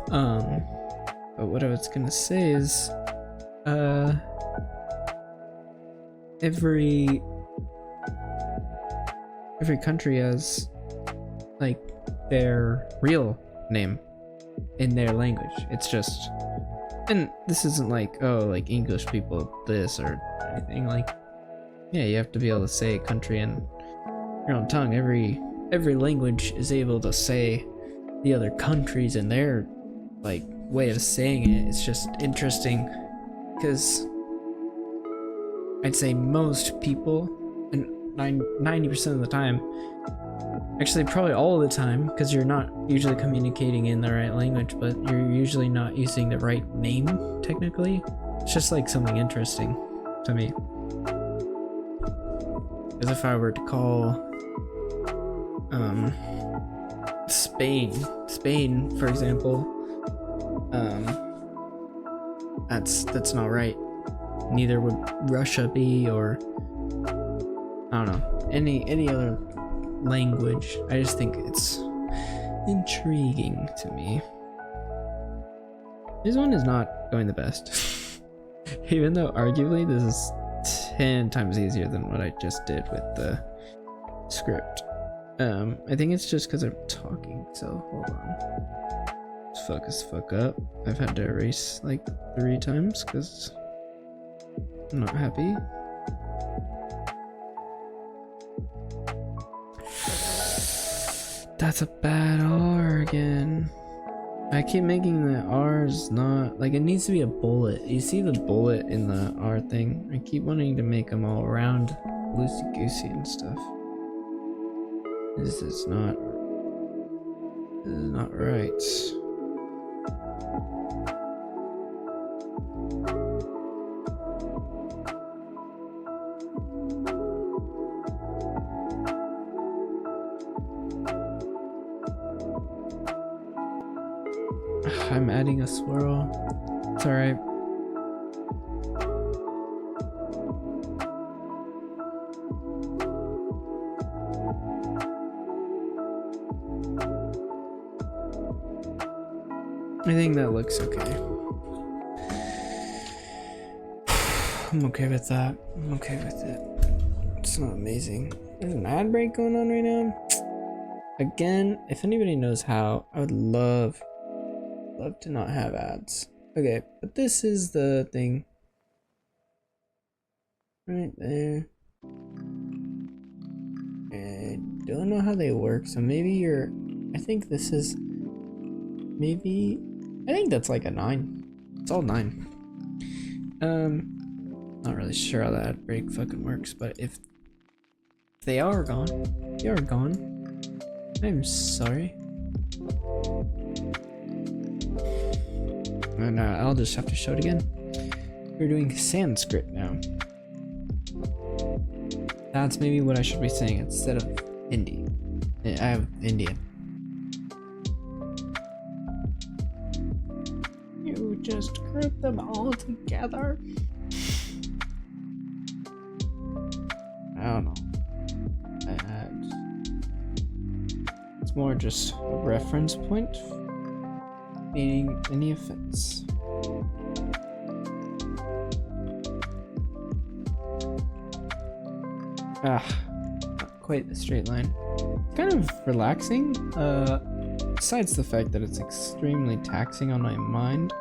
But what I was gonna say is, every country has like their real name in their language. It's just, and this isn't like, oh, like English people this or anything. Like, yeah, you have to be able to say a country in your own tongue. Every language is able to say the other countries in their like way of saying it. It's just interesting because I'd say most people, and 90% of the time, actually probably all the time, because you're not usually communicating in the right language, but you're usually not using the right name technically. It's just like something interesting to me. As if I were to call Spain, for example, that's not right. Neither would Russia be, or I don't know, any other language. I just think it's intriguing to me. This one is not going the best. Even though arguably this is 10 times easier than what I just did with the script. I think it's just because I'm talking, so hold on. Let's focus the fuck up. I've had to erase like 3 times because I'm not happy. That's a bad R again. I keep making the R's not, like, it needs to be a bullet. You see the bullet in the R thing? I keep wanting to make them all round, loosey-goosey and stuff. This is not right. I'm adding a swirl. It's alright. I think that looks okay. I'm okay with that. I'm okay with it. It's not amazing. There's an ad break going on right now. Again, if anybody knows how, I would love to not have ads. Okay, but this is the thing. Right there. I don't know how they work, so maybe I think this is, maybe, I think that's like a 9. It's all 9. Not really sure how that ad break fucking works, but if they are gone, you're gone. I'm sorry. And I'll just have to show it again. We're doing Sanskrit now. That's maybe what I should be saying instead of Hindi. I have Indian. You just group them all together. I don't know. It's more just a reference point. Meaning any offense. Not quite a straight line. Kind of relaxing, besides the fact that it's extremely taxing on my mind,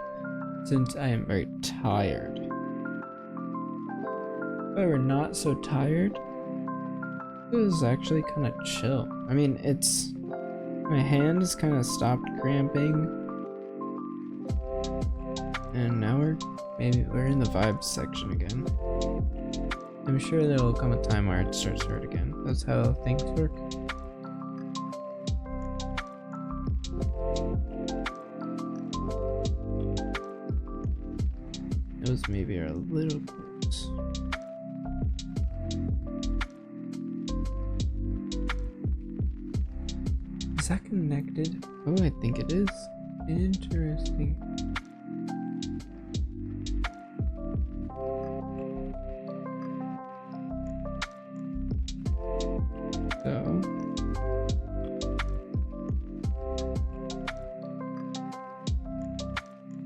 since I am very tired. However, not so tired, it was actually kind of chill. I mean, my hands kind of stopped cramping. And now we're in the vibes section again. I'm sure there will come a time where it starts to hurt again. That's how things work. Those maybe are a little close. Is that connected? Oh, I think it is. Interesting. So.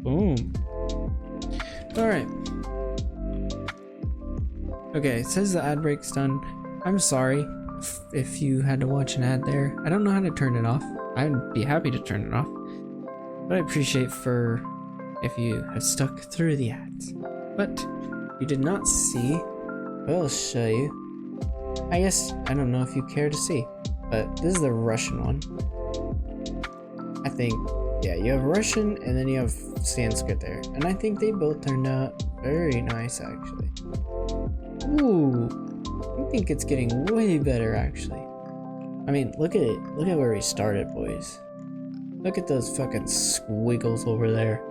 Boom. Alright. Okay, it says the ad break's done. I'm sorry if you had to watch an ad there. I don't know how to turn it off. I'd be happy to turn it off. But I appreciate if you have stuck through the ads. But if you did not see, I'll show you. I guess, I don't know if you care to see, but this is the Russian one. I think, yeah, you have Russian and then you have Sanskrit there. And I think they both turned out very nice, actually. Ooh, I think it's getting way better, actually. I mean, look at it. Look at where we started, boys. Look at those fucking squiggles over there.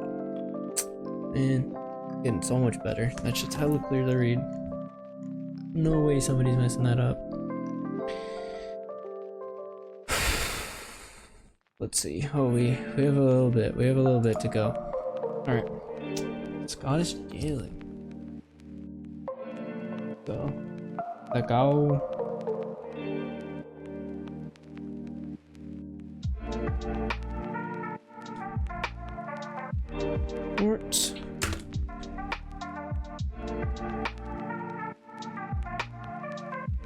Man, getting so much better. That shit's hella clear to read. No way somebody's messing that up. Let's see. Oh, we have a little bit. We have a little bit to go. All right. Scottish Gaelic. Go. Let go. What?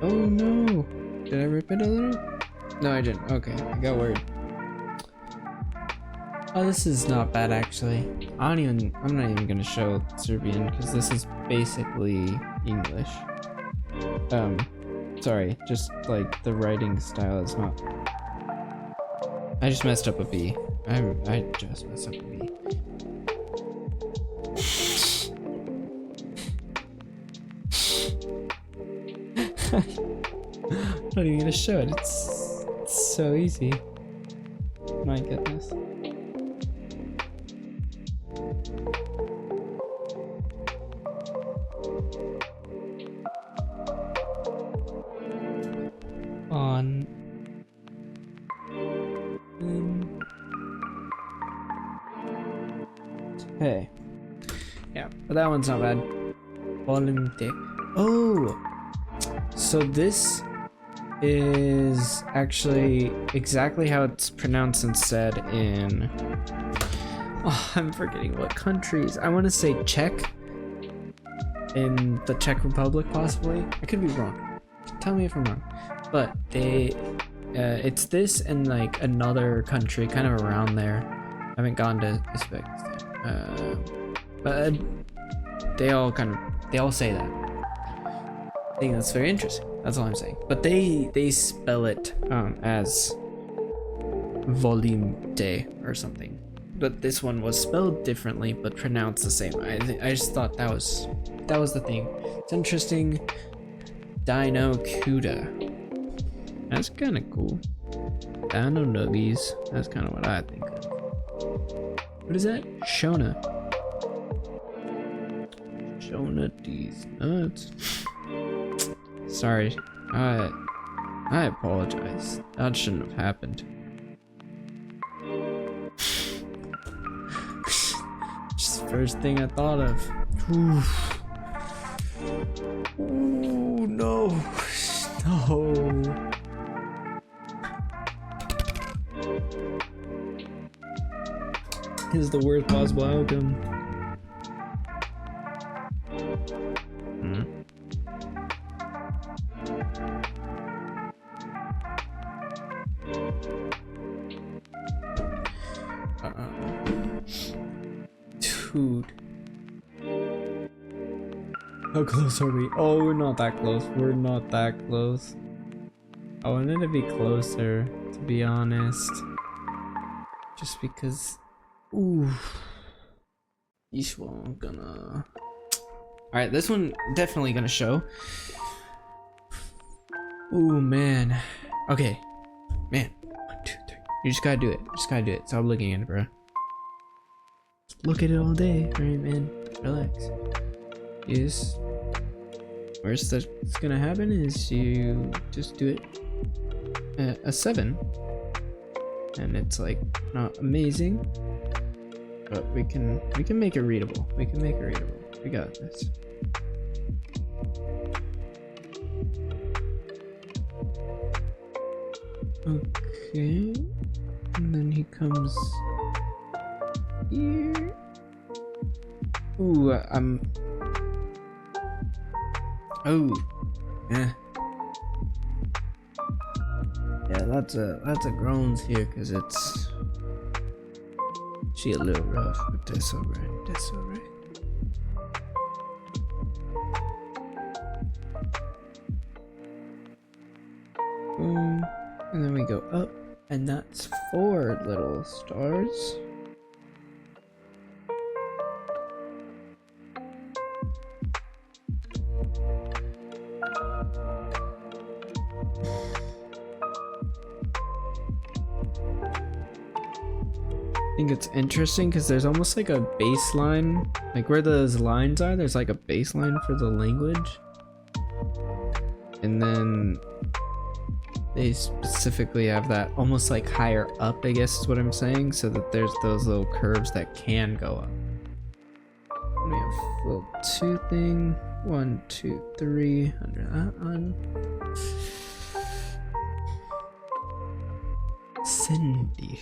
Oh no! Did I rip it a little? No, I didn't. Okay, I got worried. Oh, this is not bad actually. I'm not even gonna show Serbian because this is basically English. Sorry, just like the writing style is not. I just messed up a B. I just messed up a B. I'm not even gonna show it. It's so easy. My goodness. On. Hey. Yeah, but that one's not bad. Volume day. Oh! So this is actually exactly how it's pronounced and said in... Oh, I'm forgetting what countries. I want to say Czech. In the Czech Republic, possibly. I could be wrong. Tell me if I'm wrong. But they... it's this and like another country kind of around there. I haven't gone to Uzbekistan. But they all say that. I think that's very interesting. That's all I'm saying. But they spell it as volume de or something. But this one was spelled differently but pronounced the same. I just thought that was the thing. It's interesting. Dino Cuda. That's kind of cool. Dino Nuggies. That's kind of what I think of. What is that? Shona. Shona these nuts. Sorry, I apologize. That shouldn't have happened. Just the first thing I thought of. Oof. Ooh, no. No. This is the worst possible outcome. Dude. How close are we? Oh, we're not that close. We're not that close. I wanted to be closer, to be honest. Just because... Ooh. This one gonna... Alright, this one definitely gonna show. Ooh, man. Okay. Man. 1, 2, 3. You just gotta do it. Just gotta do it. Stop looking at it, bro. Just look at it all day. Alright, man. Relax. Yes. Worst that's gonna happen is you just do it. A 7. and it's like not amazing, but we can make it readable. We can make it readable. We got this. Okay, and then he comes here. Ooh, oh, yeah. Yeah, lots of groans here because it's she a little rough, but that's alright. That's alright. Boom, and then we go up, and that's 4 little stars. I think it's interesting because there's almost like a baseline, like where those lines are, there's like a baseline for the language, and then they specifically have that almost like higher up, I guess is what I'm saying, so that there's those little curves that can go up. And we have little 2 thing, 1, 2, 3 under that one. Cindy.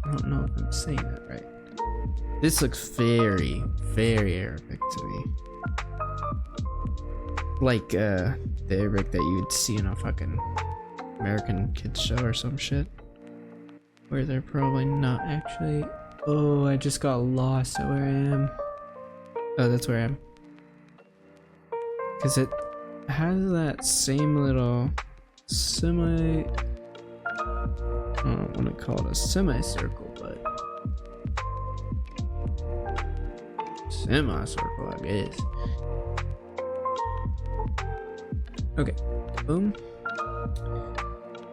I don't know if I'm saying that right. This looks very, very Arabic to me. Like the Arabic that you would see in a fucking American kids show or some shit. Where they're probably not actually. Oh, I just got lost at where I am. Oh, that's where I am. Because it has that same little semi. I don't want to call it a semicircle, but semicircle, I guess. Okay, boom.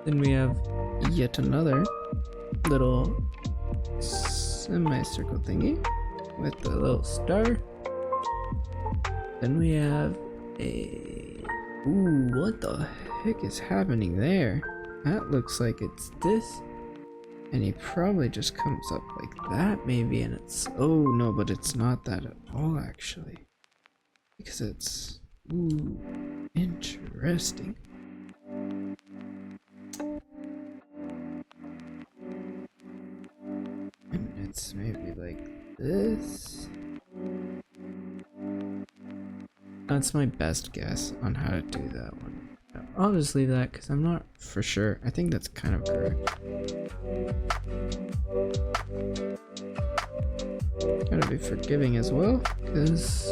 Then we have yet another little semicircle thingy with the little star. Then we have a. Ooh, what the heck is happening there? That looks like it's this, and he probably just comes up like that maybe, and it's, oh no, but it's not that at all actually, because it's, ooh, interesting. And it's maybe like this. That's my best guess on how to do that one. I'll just leave that because I'm not for sure. I think that's kind of correct. Gotta be forgiving as well, because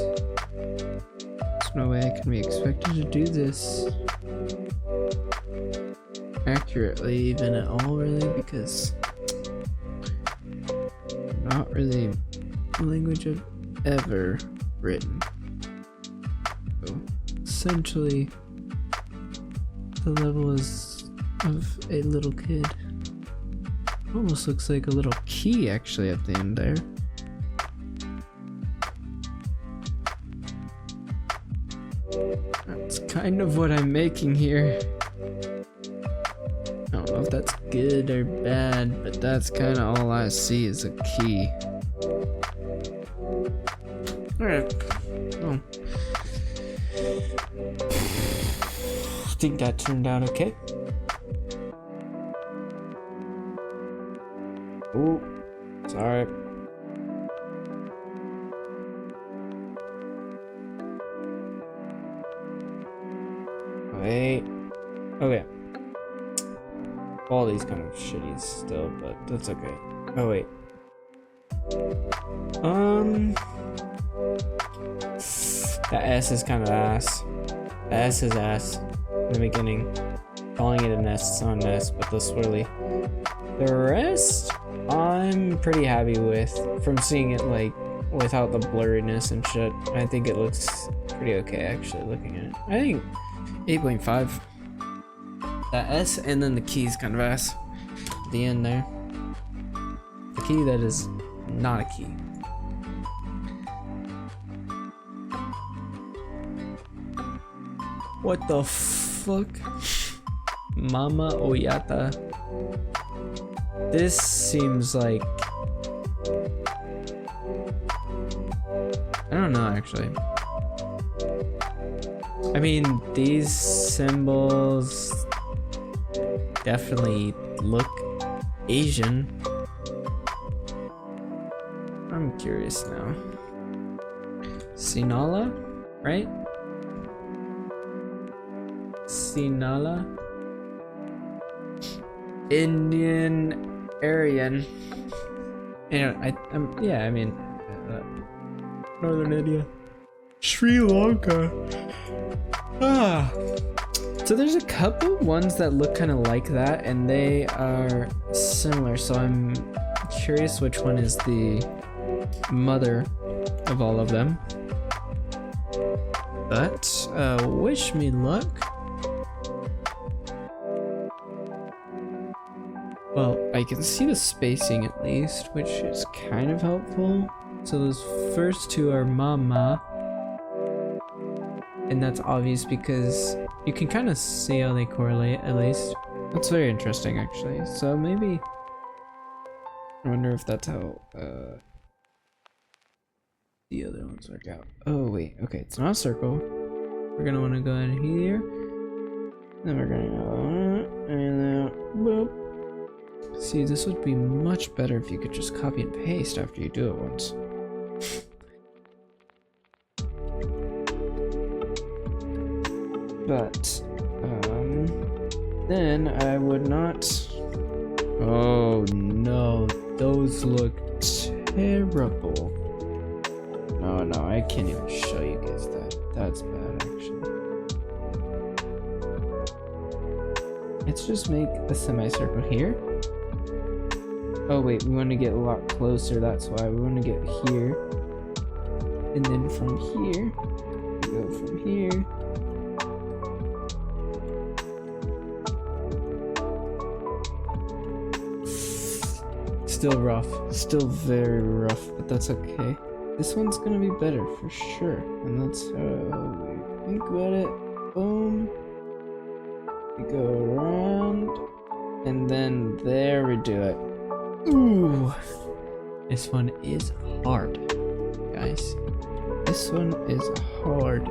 there's no way I can be expected to do this accurately even at all, really, because not really a language I've ever written. So essentially the level is of a little kid. Almost looks like a little key actually at the end there. That's kind of what I'm making here. I don't know if that's good or bad, but that's kind of all I see is a key. Alright. Well, I think that turned out okay. Oh, sorry. Wait. Okay. All these kind of shitty still, but that's okay. Oh wait. That S is kind of ass. The S is ass in the beginning. Calling it an S, it's not an S, but the swirly. The rest, I'm pretty happy with. From seeing it like without the blurriness and shit, I think it looks pretty okay actually looking at it. I think 8.5. That S and then the key is kind of ass. At the end there. The key that is not a key. What the fuck? Mama Oyata. This seems like... I don't know, actually. I mean, these symbols definitely look Asian. I'm curious now. Sinala, right? Sinala? Indian Aryan. Yeah, I mean, Northern India. Sri Lanka. Ah. So there's a couple ones that look kind of like that, and they are similar. So I'm curious which one is the mother of all of them. But wish me luck. Well, I can see the spacing at least, which is kind of helpful. So those first two are mama. And that's obvious because you can kind of see how they correlate, at least. That's very interesting, actually. So maybe... I wonder if that's how the other ones work out. Oh, wait. Okay, it's not a circle. We're going to want to go in here. Then we're going to go... And then... Boop. See, this would be much better if you could just copy and paste after you do it once. But, then I would not... Oh no, those look terrible. No, I can't even show you guys that. That's bad, actually. Let's just make a semicircle here. Oh wait, we want to get a lot closer, that's why. We want to get here. And then from here, we go from here. Still rough, still very rough, but that's okay. This one's gonna be better for sure, and that's how we think about it. Boom. We go around, and then there we do it. Ooh, this one is hard, guys. This one is hard.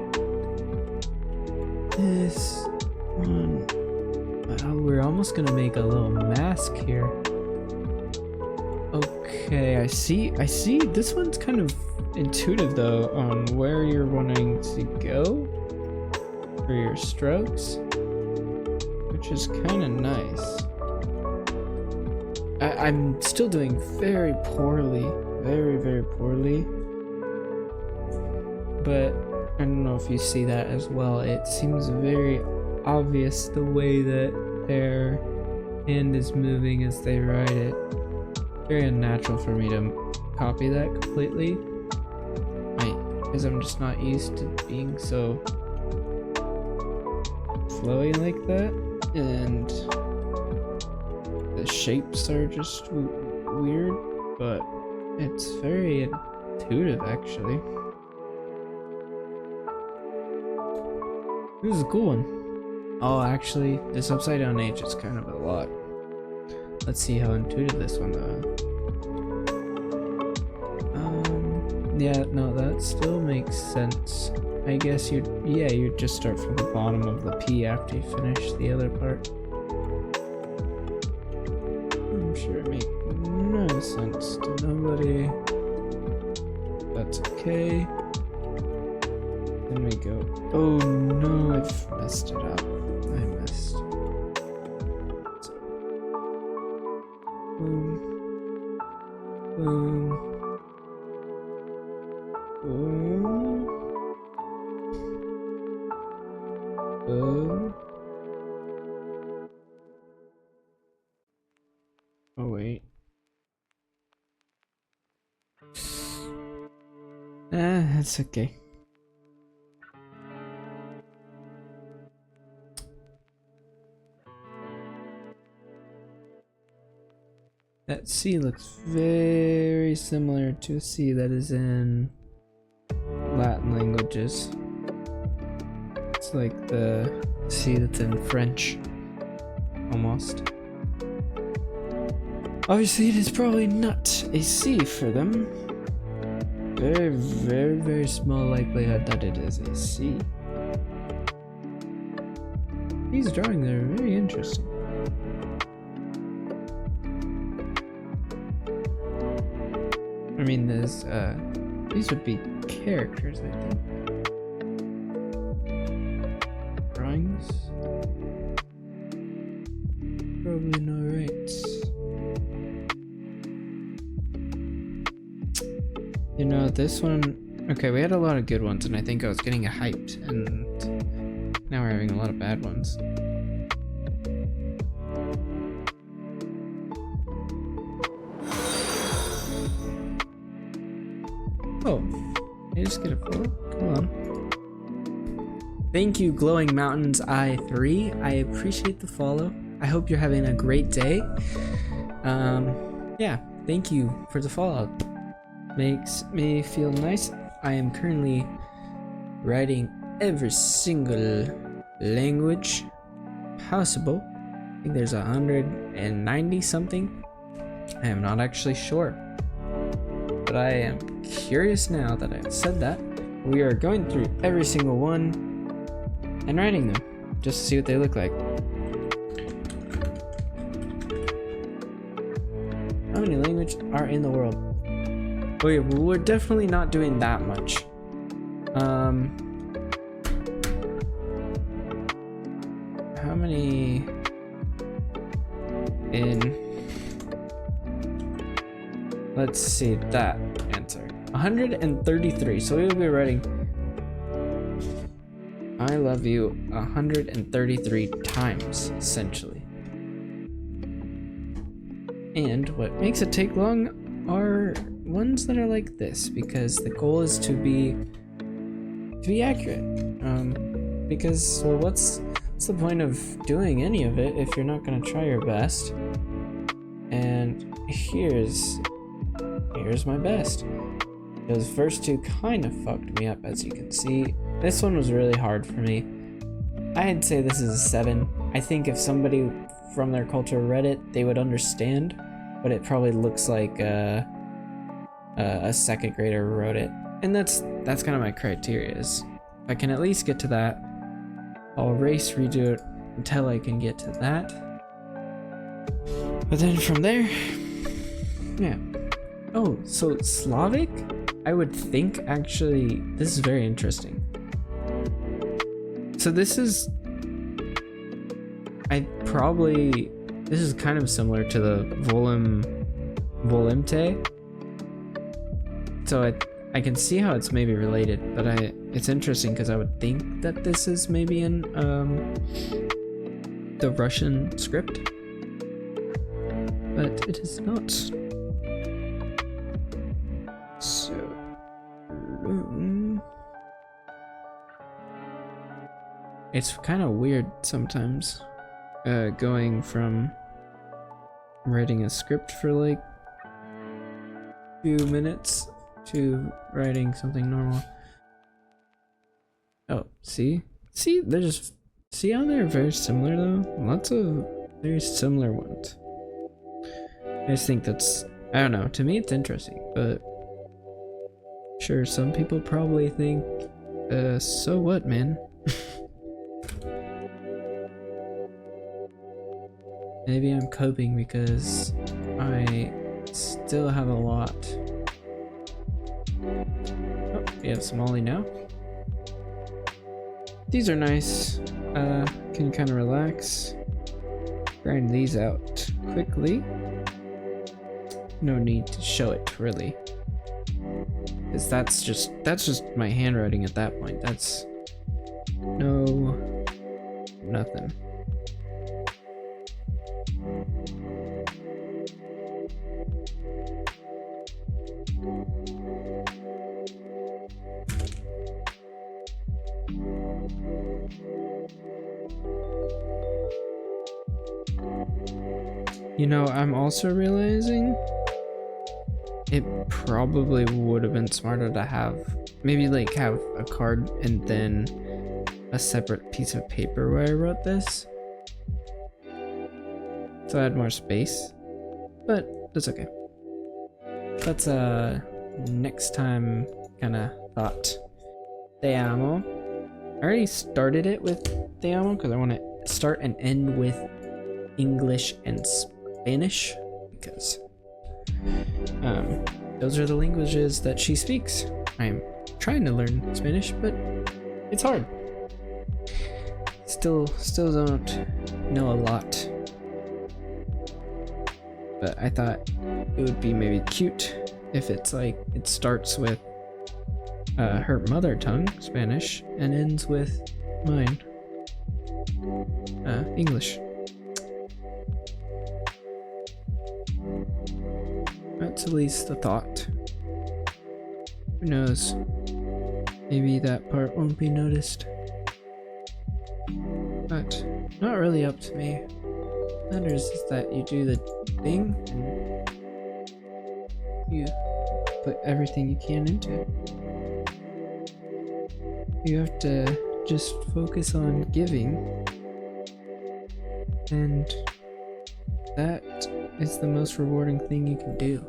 This one, we're almost gonna make a little mask here. Okay, I see. This one's kind of intuitive though on where you're wanting to go for your strokes, which is kind of nice. I'm still doing very poorly, very poorly, but I don't know if you see that as well. It seems very obvious the way that their hand is moving as they write it. Very unnatural for me to copy that completely, because I'm just not used to being so flowy like that, and the shapes are just weird, but it's very intuitive actually. This is a cool one. Oh, actually, this upside down H is kind of a lot. Let's see how intuitive this one yeah, no, that still makes sense. I guess you'd just start from the bottom of the P after you finish the other part. I'm sure it makes no sense to nobody. That's okay. Then we go, oh no, I've messed it up. I messed. Boom. Boom. Boom. Boom. Oh wait. That's okay. That C looks very similar to a C that is in Latin languages. It's like the C that's in French, almost. Obviously, it is probably not a C for them. Very, very, very small likelihood that it is a C. These drawings are very interesting. I mean, there's, these would be characters, I think. Drawings? Probably not right. You know, this one... Okay, we had a lot of good ones, and I think I was getting hyped, and now we're having a lot of bad ones. Oh, did I just get a photo? Come on. Thank you, Glowing Mountains I3. I appreciate the follow. I hope you're having a great day. Yeah, thank you for the follow. Makes me feel nice. I am currently writing every single language possible. I think there's 190 something. I am not actually sure. But I am curious now that I've said that. We are going through every single one and writing them just to see what they look like. How many languages are in the world? Okay, well, we're definitely not doing that much. How many in... Let's see that answer. 133. So we will be writing I love you 133 times, essentially. And what makes it take long are ones that are like this, because the goal is to be accurate. Because, well, what's the point of doing any of it if you're not going to try your best? And here's my best. Those first two kind of fucked me up, as you can see. This one was really hard for me. I'd say this is a 7. I think if somebody from their culture read it, they would understand, but it probably looks like a second grader wrote it. And that's kind of my criteria, is if I can at least get to that, I'll redo it until I can get to that. But then from there, yeah. Oh, so Slavic? I would think, actually, this is very interesting. So this is, this is kind of similar to the Volimte. So I can see how it's maybe related, but it's interesting because I would think that this is maybe in the Russian script, but it is not. So it's kind of weird sometimes going from writing a script for like a few minutes to writing something normal. Oh, see they're just, see how they're very similar though? Lots of very similar ones. I just think that's, I don't know, to me it's interesting, but sure, some people probably think, so what, man? Maybe I'm coping because I still have a lot. Oh, we have Somali now. These are nice. Can kind of relax. Grind these out quickly. No need to show it, really. Because that's just my handwriting at that point. That's nothing. You know, I'm also realizing it probably would have been smarter to have a card and then a separate piece of paper where I wrote this, so I had more space. but that's okay. That's next time kind of thought. Te amo. I already started it with te amo because I want to start and end with English and Spanish because those are the languages that she speaks. I'm trying to learn Spanish, but it's hard. Still don't know a lot. But I thought it would be maybe cute if it's like it starts with her mother tongue, Spanish, and ends with mine, English. That's at least a thought. Who knows? Maybe that part won't be noticed. But not really up to me. Matters is that you do the thing and you put everything you can into it. You have to just focus on giving, and that is the most rewarding thing you can do.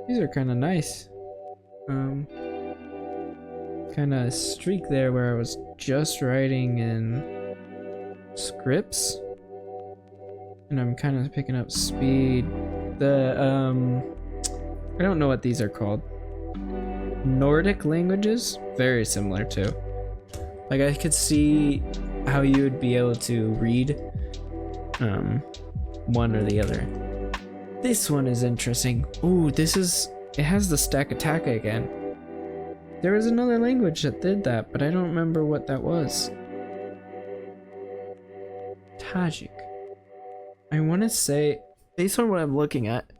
These are kind of nice. Kind of streak there where I was just writing in scripts, and I'm kind of picking up speed. I don't know what these are called. Nordic languages, very similar too. Like I could see how you would be able to read one or the other. This one is interesting. Ooh, it has the stack attack again. There was another language that did that, but I don't remember what that was. Tajik. I want to say, based on what I'm looking at,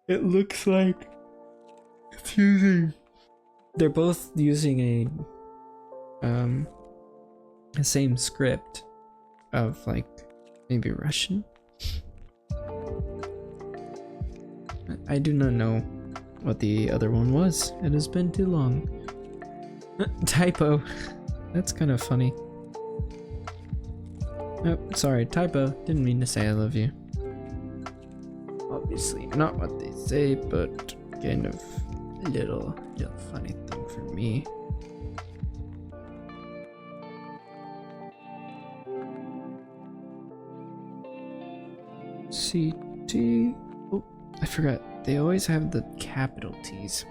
it looks like it's using. They're both using the same script of like maybe Russian. I do not know what the other one was. It has been too long. Typo. That's kind of funny. Oh, sorry, typo. Didn't mean to say I love you. Obviously not what they say, but kind of a little funny thing for me. CT. Oh, I forgot. They always have the capital T's.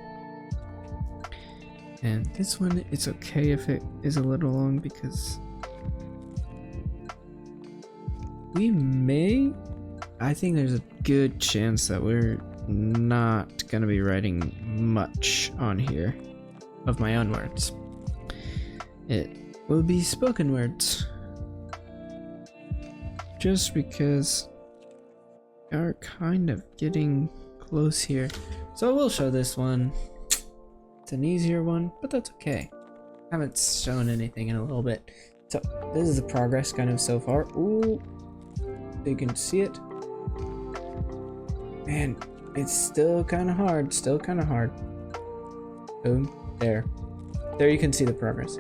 And this one, it's okay if it is a little long because I think there's a good chance that we're not gonna be writing much on here of my own words. It will be spoken words. Just because we are kind of getting close here. So I will show this one. It's an easier one, but that's okay. Haven't shown anything in a little bit. So this is the progress kind of so far. Ooh, you can see it. Man, it's still kind of hard. Boom, there you can see the progress.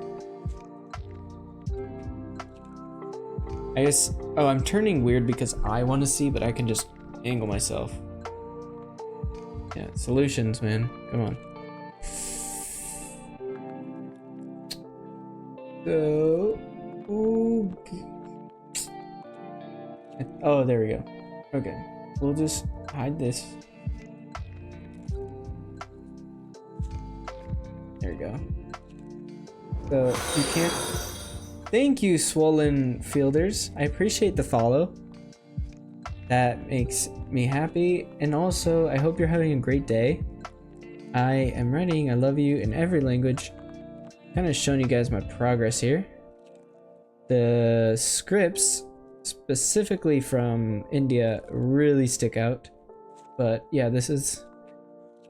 I guess, oh, I'm turning weird because I want to see, but I can just angle myself. Yeah, solutions, man. Come on. So, ooh. Oh, there we go. Okay, we'll just hide this. There we go. So you can't. Thank you, swollen fielders. I appreciate the follow. That makes me happy, and also I hope you're having a great day. I am writing I love you in every language. Kind of showing you guys my progress here. The scripts specifically from India really stick out, but yeah, this is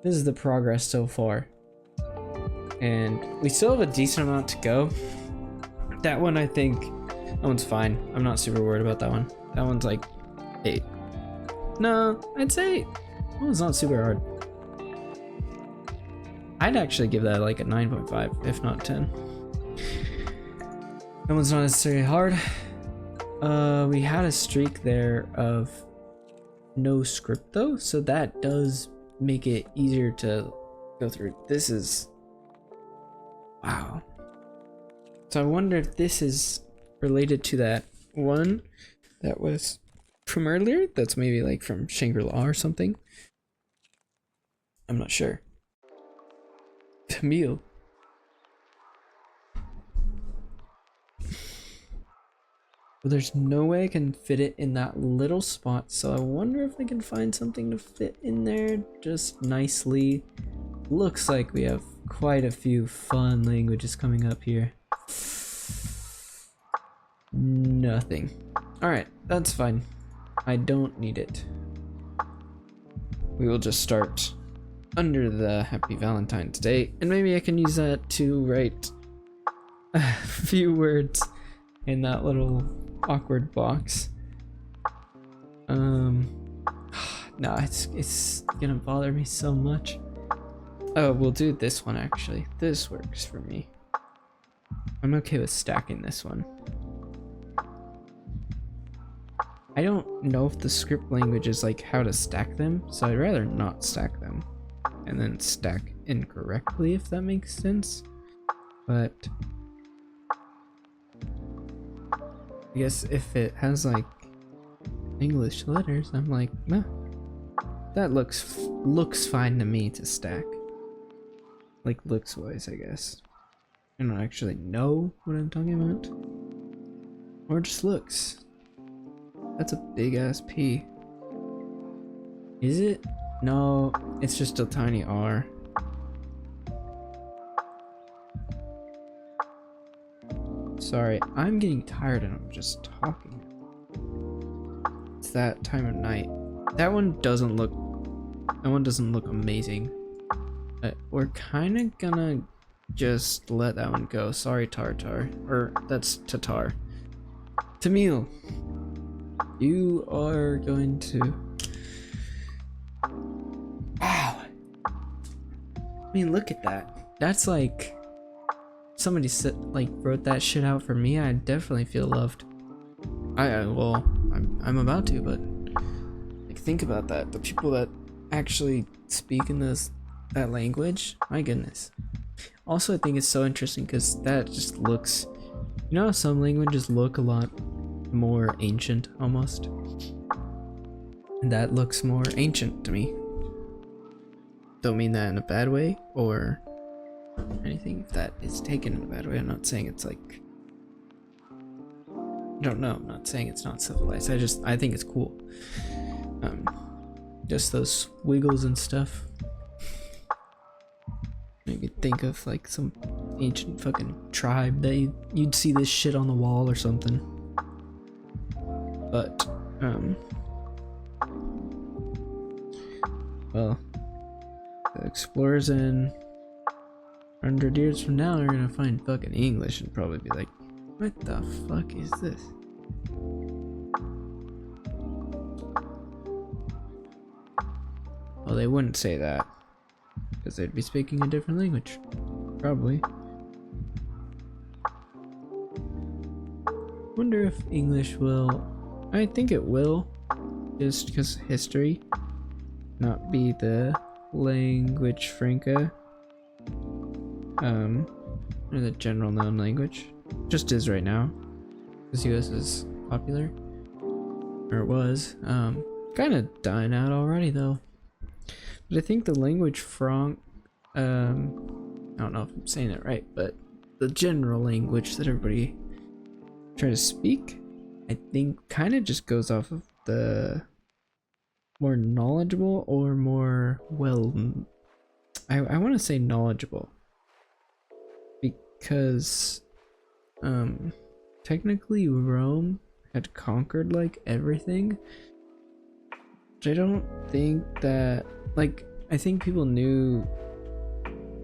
the progress so far, and we still have a decent amount to go. That one, I think that one's fine. I'm not super worried about that one. That one's like 8. No, I'd say that one's not super hard. I'd actually give that like a 9.5, if not 10. That one's not necessarily hard. We had a streak there of no script though, so that does make it easier to go through. This is wow. So I wonder if this is related to that one that was from earlier. That's maybe like from Shangri-La or something. I'm not sure. Camille. But there's no way I can fit it in that little spot, so I wonder if I can find something to fit in there just nicely. Looks like we have quite a few fun languages coming up here. Nothing. Alright, that's fine. I don't need it. We will just start under the Happy Valentine's Day, and maybe I can use that to write a few words in that little awkward box. No, it's gonna bother me so much. Oh, we'll do this one actually. This works for me. I'm okay with stacking this one. I don't know if the script language is like how to stack them, so I'd rather not stack them and then stack incorrectly, if that makes sense. But I guess if it has like English letters, I'm like, nah, that looks fine to me to stack. Like looks wise, I guess. I don't actually know what I'm talking about. Or just looks. That's a big ass P. Is it? No, it's just a tiny R. Sorry, I'm getting tired and I'm just talking. It's that time of night. That one doesn't look amazing. We're kind of gonna just let that one go. Sorry, Tartar. Or that's Tatar. Tamil, you are going to... Wow. I mean, look at that. That's like... Somebody wrote that shit out for me. I definitely feel loved. I'm about to, but like think about that. The people that actually speak in that language, my goodness. Also, I think it's so interesting because that just looks, you know how some languages look a lot more ancient almost, and that looks more ancient to me. Don't mean that in a bad way or anything if that is taken in a bad way. I'm not saying it's like, I don't know, I'm not saying it's not civilized. I think it's cool. Just those wiggles and stuff. Maybe think of like some ancient fucking tribe that you'd see this shit on the wall or something. But well, the explorers in 100 years from now are gonna find fucking English and probably be like, what the fuck is this? Well, they wouldn't say that because they'd be speaking a different language, probably. Wonder if English will, I think it will, just because history, not be the language franca, or the general known language. Just is right now, because US is popular, or it was. Kind of dying out already though. But I think the language franc, I don't know if I'm saying it right, but the general language that everybody try to speak, I think kind of just goes off of the more knowledgeable or more I want to say knowledgeable, because technically Rome had conquered like everything, which I don't think that, like, I think people knew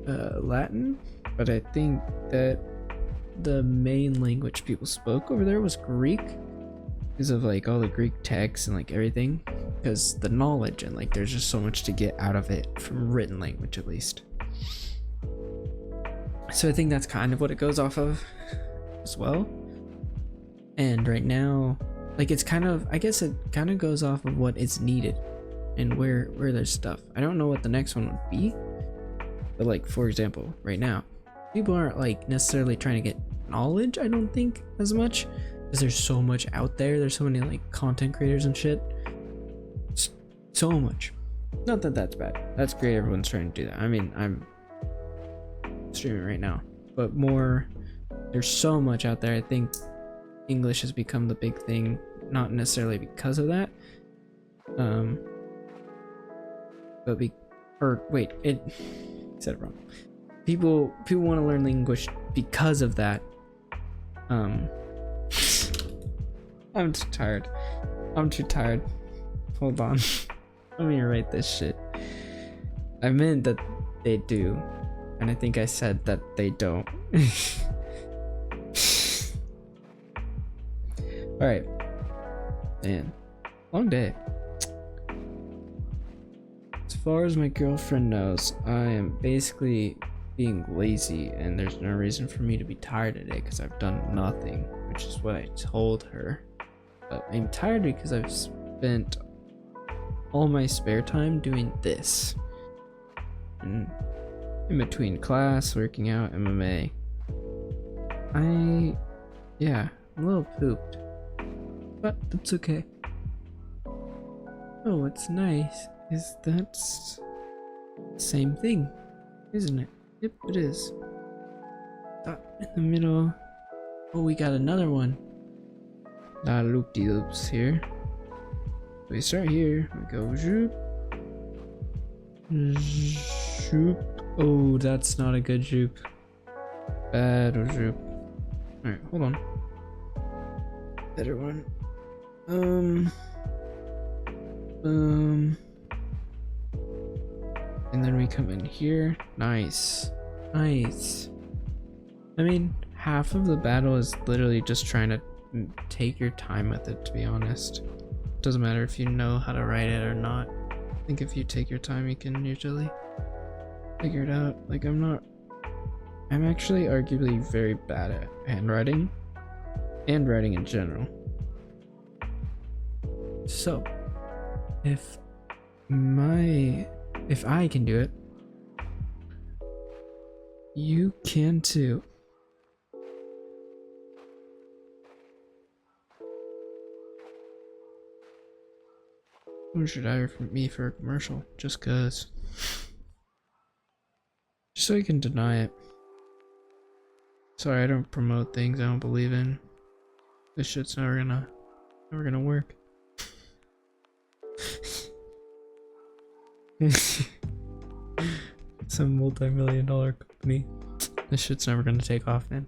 Latin, but I think that the main language people spoke over there was Greek because of like all the Greek texts and like everything, because the knowledge and like there's just so much to get out of it from written language at least. So I think that's kind of what it goes off of as well. And right now, like, it's kind of, I guess it kind of goes off of what is needed and where there's stuff. I don't know what the next one would be, but like, for example, right now, people aren't like necessarily trying to get knowledge, I don't think, as much, because there's so much out there. There's so many like content creators and shit. So much. Not that that's bad. That's great. Everyone's trying to do that. I mean, I'm streaming right now, but more, there's so much out there. I think English has become the big thing, not necessarily because of that. But it said it wrong. People want to learn English because of that. I'm too tired. Hold on. Let me write this shit. I meant that they do, and I think I said that they don't. Alright. Man. Long day. As far as my girlfriend knows, I am basically being lazy, and there's no reason for me to be tired today because I've done nothing, which is what I told her. But I'm tired because I've spent all my spare time doing this. And in between class, working out, MMA. Yeah, I'm a little pooped. But that's okay. Oh, what's nice is that's the same thing, isn't it? Yep, it is. In the middle. Oh, we got another one. Loop-de-loops here. We start here. We go zoop. Zoop. Oh, that's not a good zoop. Bad zoop. Alright, hold on. Better one. And then we come in here. Nice. Nice. I mean, half of the battle is literally just trying to take your time with it, to be honest. Doesn't matter if you know how to write it or not. I think if you take your time, you can usually figure it out. Like, I'm actually arguably very bad at handwriting and writing in general. So, if I can do it, you can too. Who should hire me for a commercial? Just cause. Just so you can deny it. Sorry, I don't promote things I don't believe in. This shit's never gonna work. Some multi-million-dollar company. This shit's never gonna take off, man.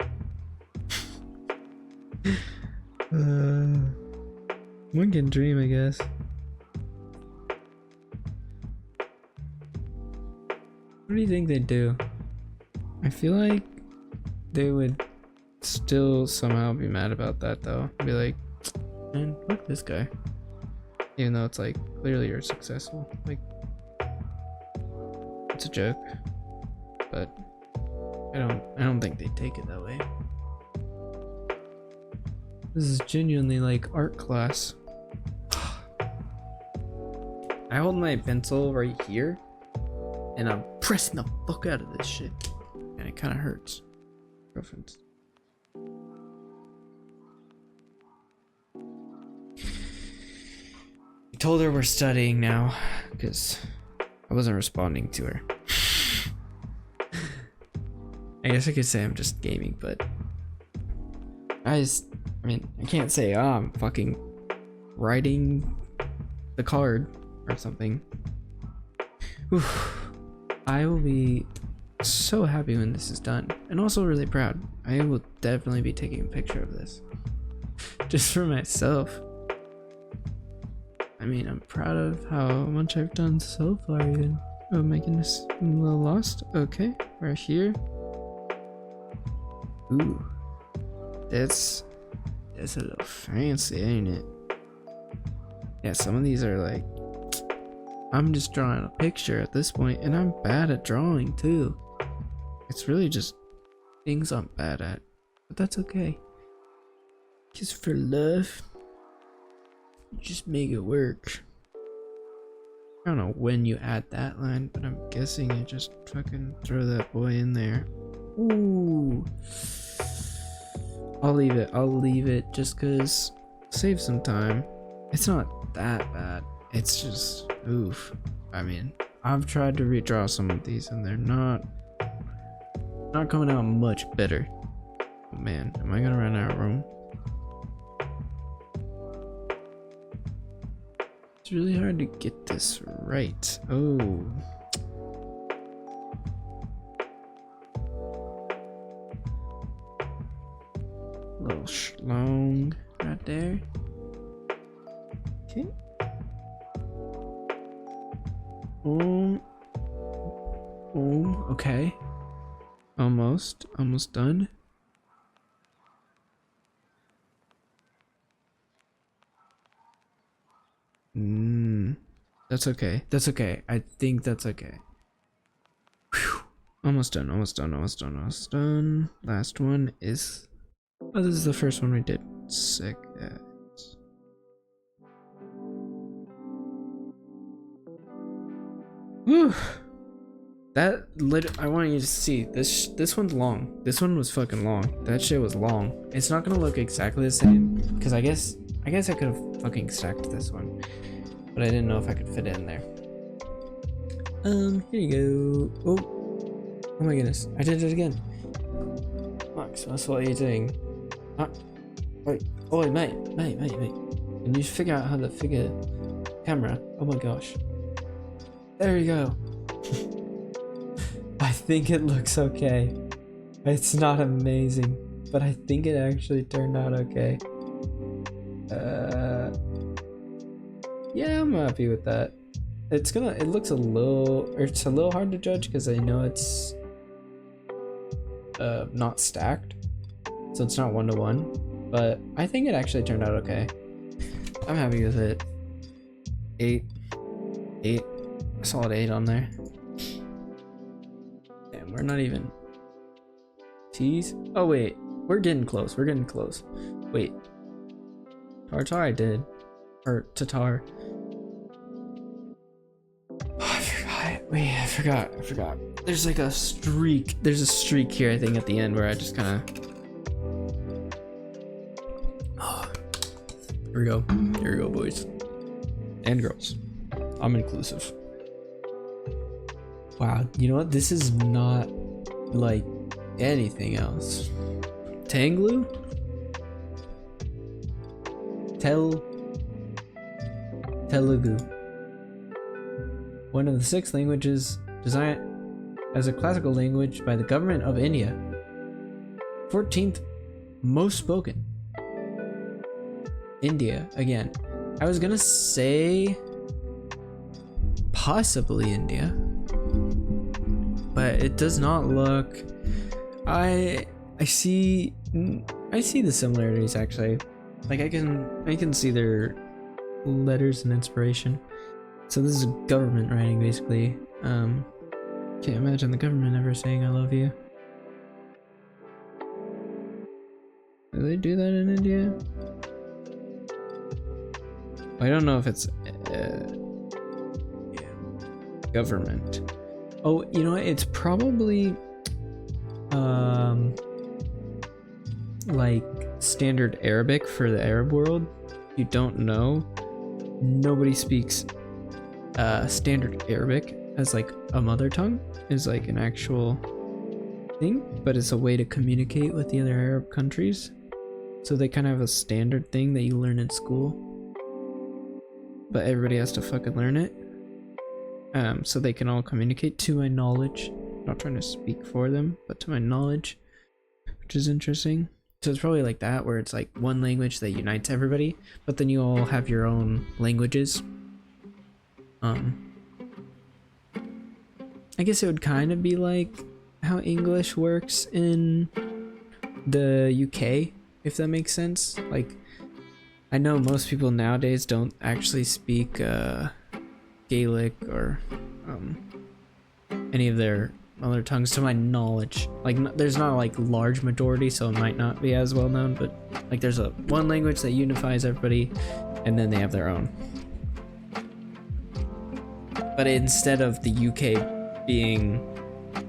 One can dream, I guess. What do you think they'd do? I feel like they would still somehow be mad about that, though. Be like, man, fuck this guy. Even though it's like, clearly you're successful. Like, it's a joke. But I don't think they'd take it that way. This is genuinely like art class. I hold my pencil right here and I'm pressing the fuck out of this shit. And it kinda hurts. Girlfriends. I told her we're studying now because I wasn't responding to her. I guess I could say I'm just gaming, but I mean, I can't say, oh, I'm fucking writing the card or something. Oof. I will be so happy when this is done, and also really proud. I will definitely be taking a picture of this just for myself. I mean, I'm proud of how much I've done so far even. Oh my goodness, I'm a little lost. Okay, we're here. Ooh, that's a little fancy, ain't it? Yeah, some of these are like, I'm just drawing a picture at this point, and I'm bad at drawing too. It's really just things I'm bad at, but that's okay. Kiss for love. Just make it work. I don't know when you add that line, but I'm guessing you just fucking throw that boy in there. Ooh. I'll leave it. I'll leave it just cause save some time. It's not that bad. It's just oof. I mean, I've tried to redraw some of these and they're not coming out much better. Oh man, am I gonna run out of room? It's really hard to get this right. Oh. Little schlong right there. Okay. Okay. Almost done. That's okay. That's okay. I think that's okay. Whew. Almost done. Last one is... Oh, this is the first one we did. Sick ass. Whew. That I want you to see this one's long. This one was fucking long. That shit was long. It's not gonna look exactly the same because I guess I could have fucking stacked this one, but I didn't know if I could fit it in there. Here you go. Oh my goodness, I did it again. Max, that's what you're doing. Wait, oh mate. Can you figure out how to figure camera? Oh my gosh. There you go. I think it looks okay. It's not amazing, but I think it actually turned out okay. Yeah, I'm happy with that. It looks a little hard to judge because I know it's not stacked, so it's not 1-to-1, but I think it actually turned out okay. I'm happy with it. 8, a solid 8 on there. Damn, we're not even T's. Oh wait, we're getting close. Wait, Tartar I did, or Tatar. I forgot. There's like a streak. There's a streak here, I think, at the end where I just kind of. Here we go, boys and girls. I'm inclusive. Wow, you know what? This is not like anything else. Tanglu? Telugu. One of the 6 languages designed as a classical language by the government of India. 14th most spoken. India, again. I was gonna say possibly India, but it does not look. I see the similarities actually. Like I can see their letters and inspiration. So this is government writing basically. Can't imagine the government ever saying I love you. Do they do that in India? I don't know if it's government. Oh, you know what? It's probably like standard Arabic for the Arab world. If you don't know, nobody speaks standard Arabic as like a mother tongue, is like an actual thing, but it's a way to communicate with the other Arab countries. So they kind of have a standard thing that you learn in school, but everybody has to fucking learn it. So they can all communicate, to my knowledge. I'm not trying to speak for them, but to my knowledge, which is interesting. So it's probably like that, where it's like one language that unites everybody, but then you all have your own languages. I guess it would kind of be like how English works in the UK, if that makes sense. Like, I know most people nowadays don't actually speak Gaelic or any of their mother tongues to my knowledge. Like, there's not like large majority, so it might not be as well known, but like there's a one language that unifies everybody, and then they have their own. But instead of the UK being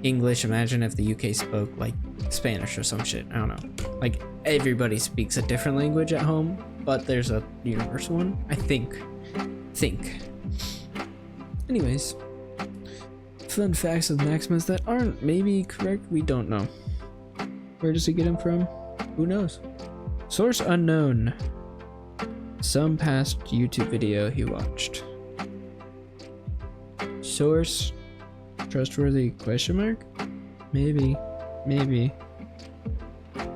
English, imagine if the UK spoke like Spanish or some shit. I don't know. Like, everybody speaks a different language at home, but there's a universal one. I think. Anyways, fun facts of Maximus that aren't maybe correct. We don't know. Where does he get them from? Who knows? Source unknown. Some past YouTube video he watched. Source trustworthy question mark? Maybe.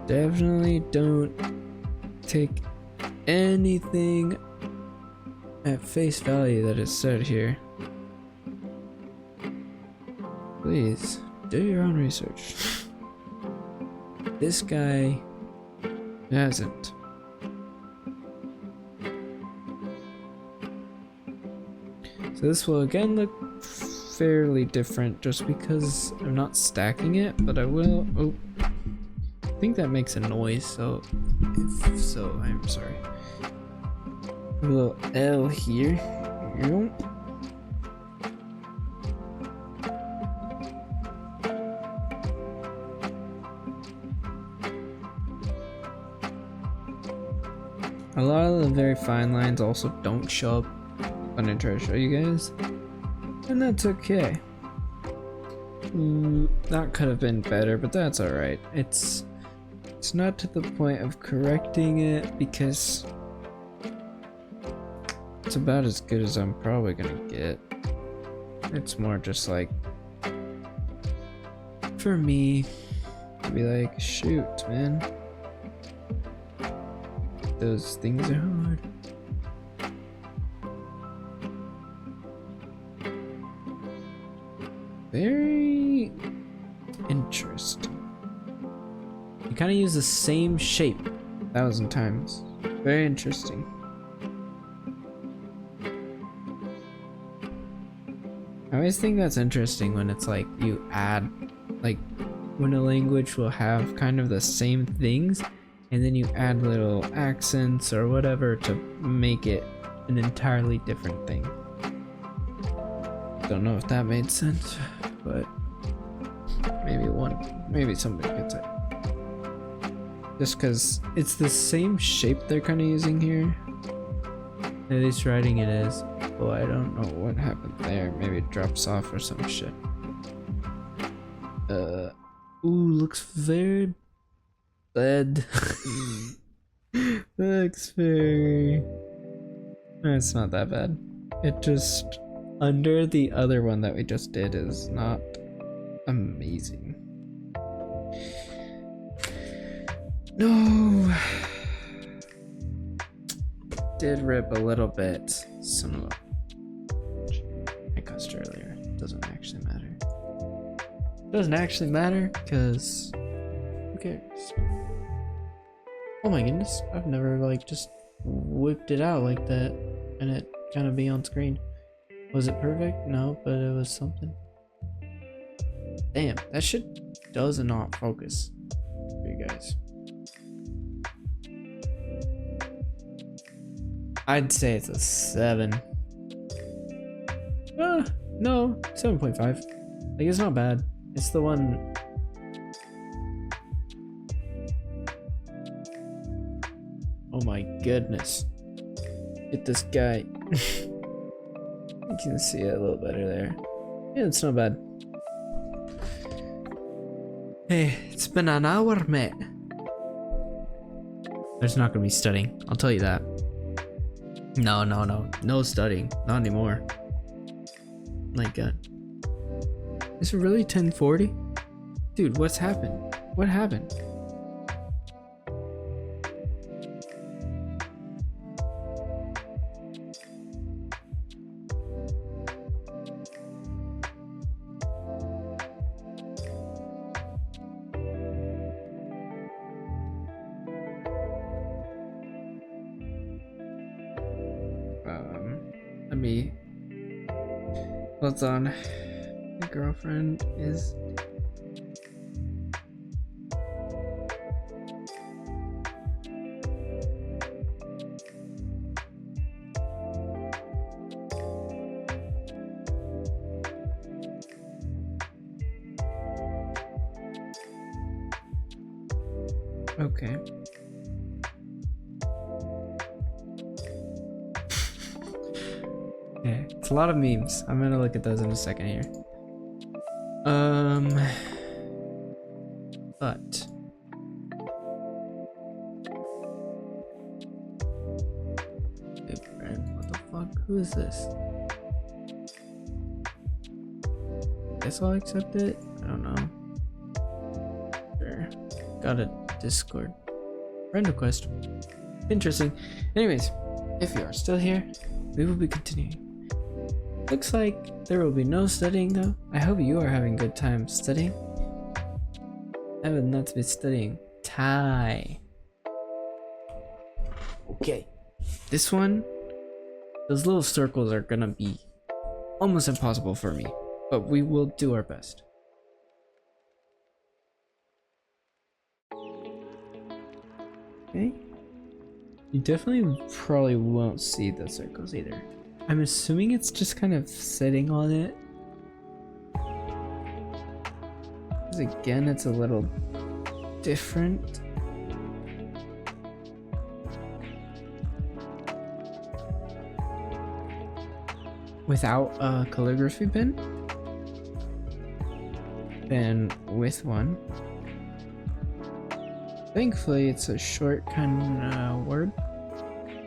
Definitely don't take anything at face value that is said here. Please do your own research. This guy hasn't. So this will again look fairly different just because I'm not stacking it, but I will. Oh, I think that makes a noise, so if so, I'm sorry. A little L here. A lot of the very fine lines also don't show up when I try to show you guys, and that's okay. That could have been better, but that's alright. It's not to the point of correcting it because it's about as good as I'm probably gonna get. It's more just like for me to be like, shoot, man, those things are hard. Very interesting. You kind of use the same shape 1,000 times. Very interesting. I always think that's interesting when it's like you add, like when a language will have kind of the same things and then you add little accents or whatever to make it an entirely different thing. Don't know if that made sense, but maybe somebody gets it. Just because it's the same shape they're kind of using here. At least writing it is. Well, I don't know what happened there. Maybe it drops off or some shit. Ooh, looks very bad. Looks very... It's not that bad. It just... Under the other one that we just did is not amazing. No! Did rip a little bit. Son of a... I cussed earlier. Doesn't actually matter. Doesn't actually matter because who cares? Oh my goodness, I've never like just whipped it out like that and it kind of be on screen. Was it perfect? No, but it was something. Damn, that shit does not focus for you guys. I'd say it's a 7. No, 7.5. Like, it's not bad. It's the one... Oh my goodness. Get this guy. You can see it a little better there. Yeah, it's not bad. Hey, it's been an hour, mate. There's not gonna be studying, I'll tell you that. No studying, not anymore. My god. Is it really 10:40? Dude, what's happened? What happened? Hold on. My girlfriend is... Okay. Yeah, it's a lot of memes. I'm gonna look at those in a second here. But hey friend, what the fuck? Who is this? Guess I'll accept it. I don't know. Sure. Got a Discord friend request. Interesting. Anyways, if you are still here, we will be continuing. Looks like there will be no studying though. I hope you are having a good time studying. I would not be studying Thai. Okay. This one, those little circles are gonna be almost impossible for me, but we will do our best. Okay. You definitely probably won't see the circles either. I'm assuming it's just kind of sitting on it. Because again, it's a little different. Without a calligraphy pen. Then with one. Thankfully, it's a short kind of word.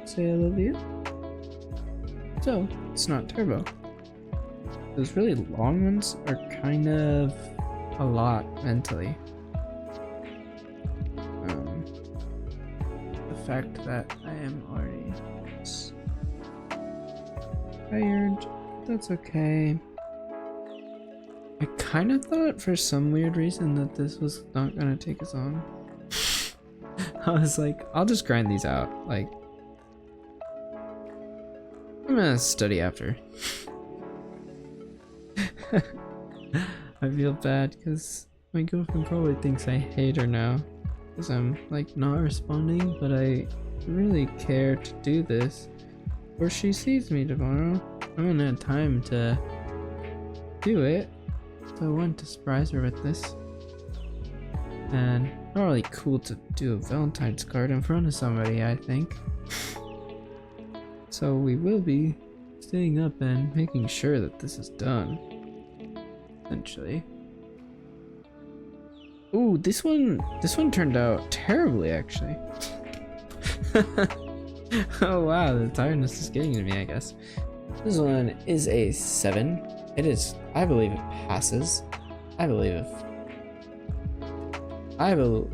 Say I love you. So, it's not turbo. Those really long ones are kind of a lot mentally. The fact that I am already tired, that's okay. I kind of thought for some weird reason that this was not gonna take us on. I was like, I'll just grind these out. Like, I'm gonna study after. I feel bad because my girlfriend probably thinks I hate her now because I'm like not responding, but I really care to do this. Or she sees me tomorrow. I'm gonna have time to do it. So I wanted to surprise her with this. And not really cool to do a Valentine's card in front of somebody, I think. So we will be staying up and making sure that this is done. Essentially. Ooh, this one turned out terribly actually. Oh wow, the tiredness is getting to me, I guess. This one is a 7. It is, I believe it passes.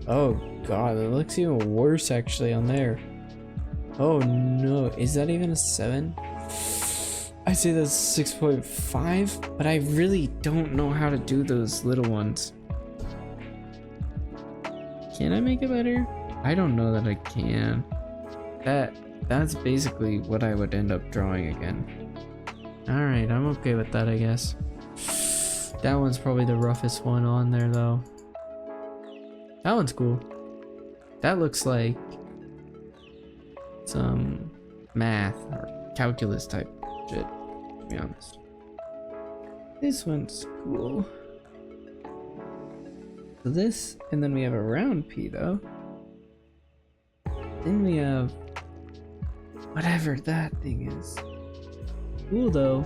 Oh god, it looks even worse actually on there. Oh no, is that even a 7? I say that's 6.5, but I really don't know how to do those little ones. Can I make it better? I don't know that I can. That's basically what I would end up drawing again. Alright, I'm okay with that, I guess. That one's probably the roughest one on there though. That one's cool. That looks like some math or calculus type shit, to be honest. This one's cool. So this, and then we have a round P though. Then we have whatever that thing is. Cool though.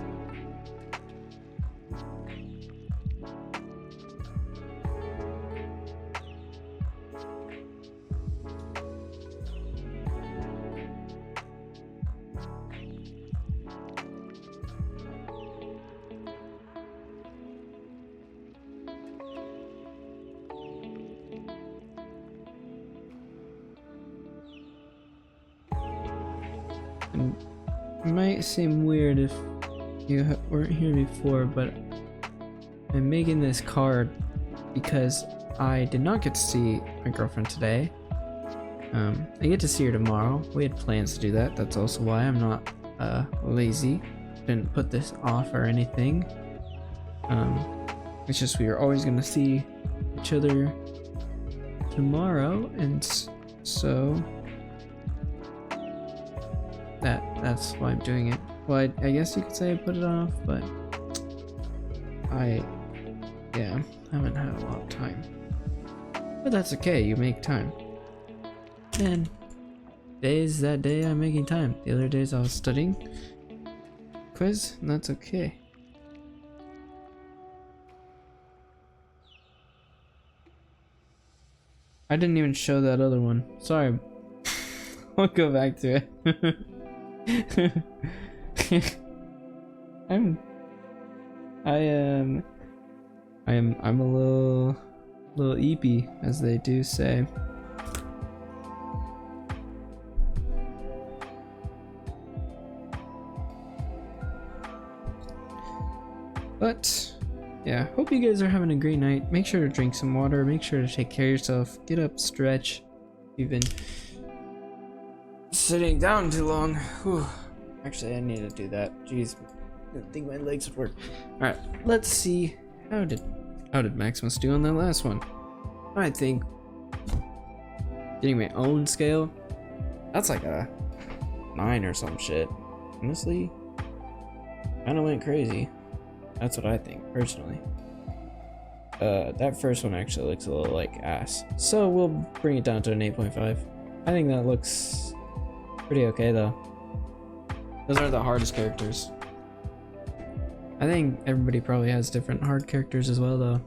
And it might seem weird if you weren't here before, but I'm making this card because I did not get to see my girlfriend today. I get to see her tomorrow. We had plans to do that. That's also why I'm not lazy. Didn't put this off or anything. It's just we are always gonna see each other tomorrow, and so that's why I'm doing it. Well, I guess you could say I put it off, but I haven't had a lot of time. But that's okay, you make time. And today's that day I'm making time. The other days I was studying quiz, and that's okay. I didn't even show that other one. Sorry. I'll go back to it. I'm a little eepy, as they do say. But yeah, hope you guys are having a great night. Make sure to drink some water, make sure to take care of yourself, get up, stretch. You've been sitting down too long. Whew. Actually, I need to do that. Jeez, I didn't think my legs would work. Alright, let's see. How did Maximus do on that last one? I think getting my own scale, that's like a 9 or some shit. Honestly, kinda went crazy. That's what I think, personally. That first one actually looks a little like ass. So we'll bring it down to an 8.5. I think that looks pretty okay though. Those are the hardest characters. I think everybody probably has different hard characters as well though.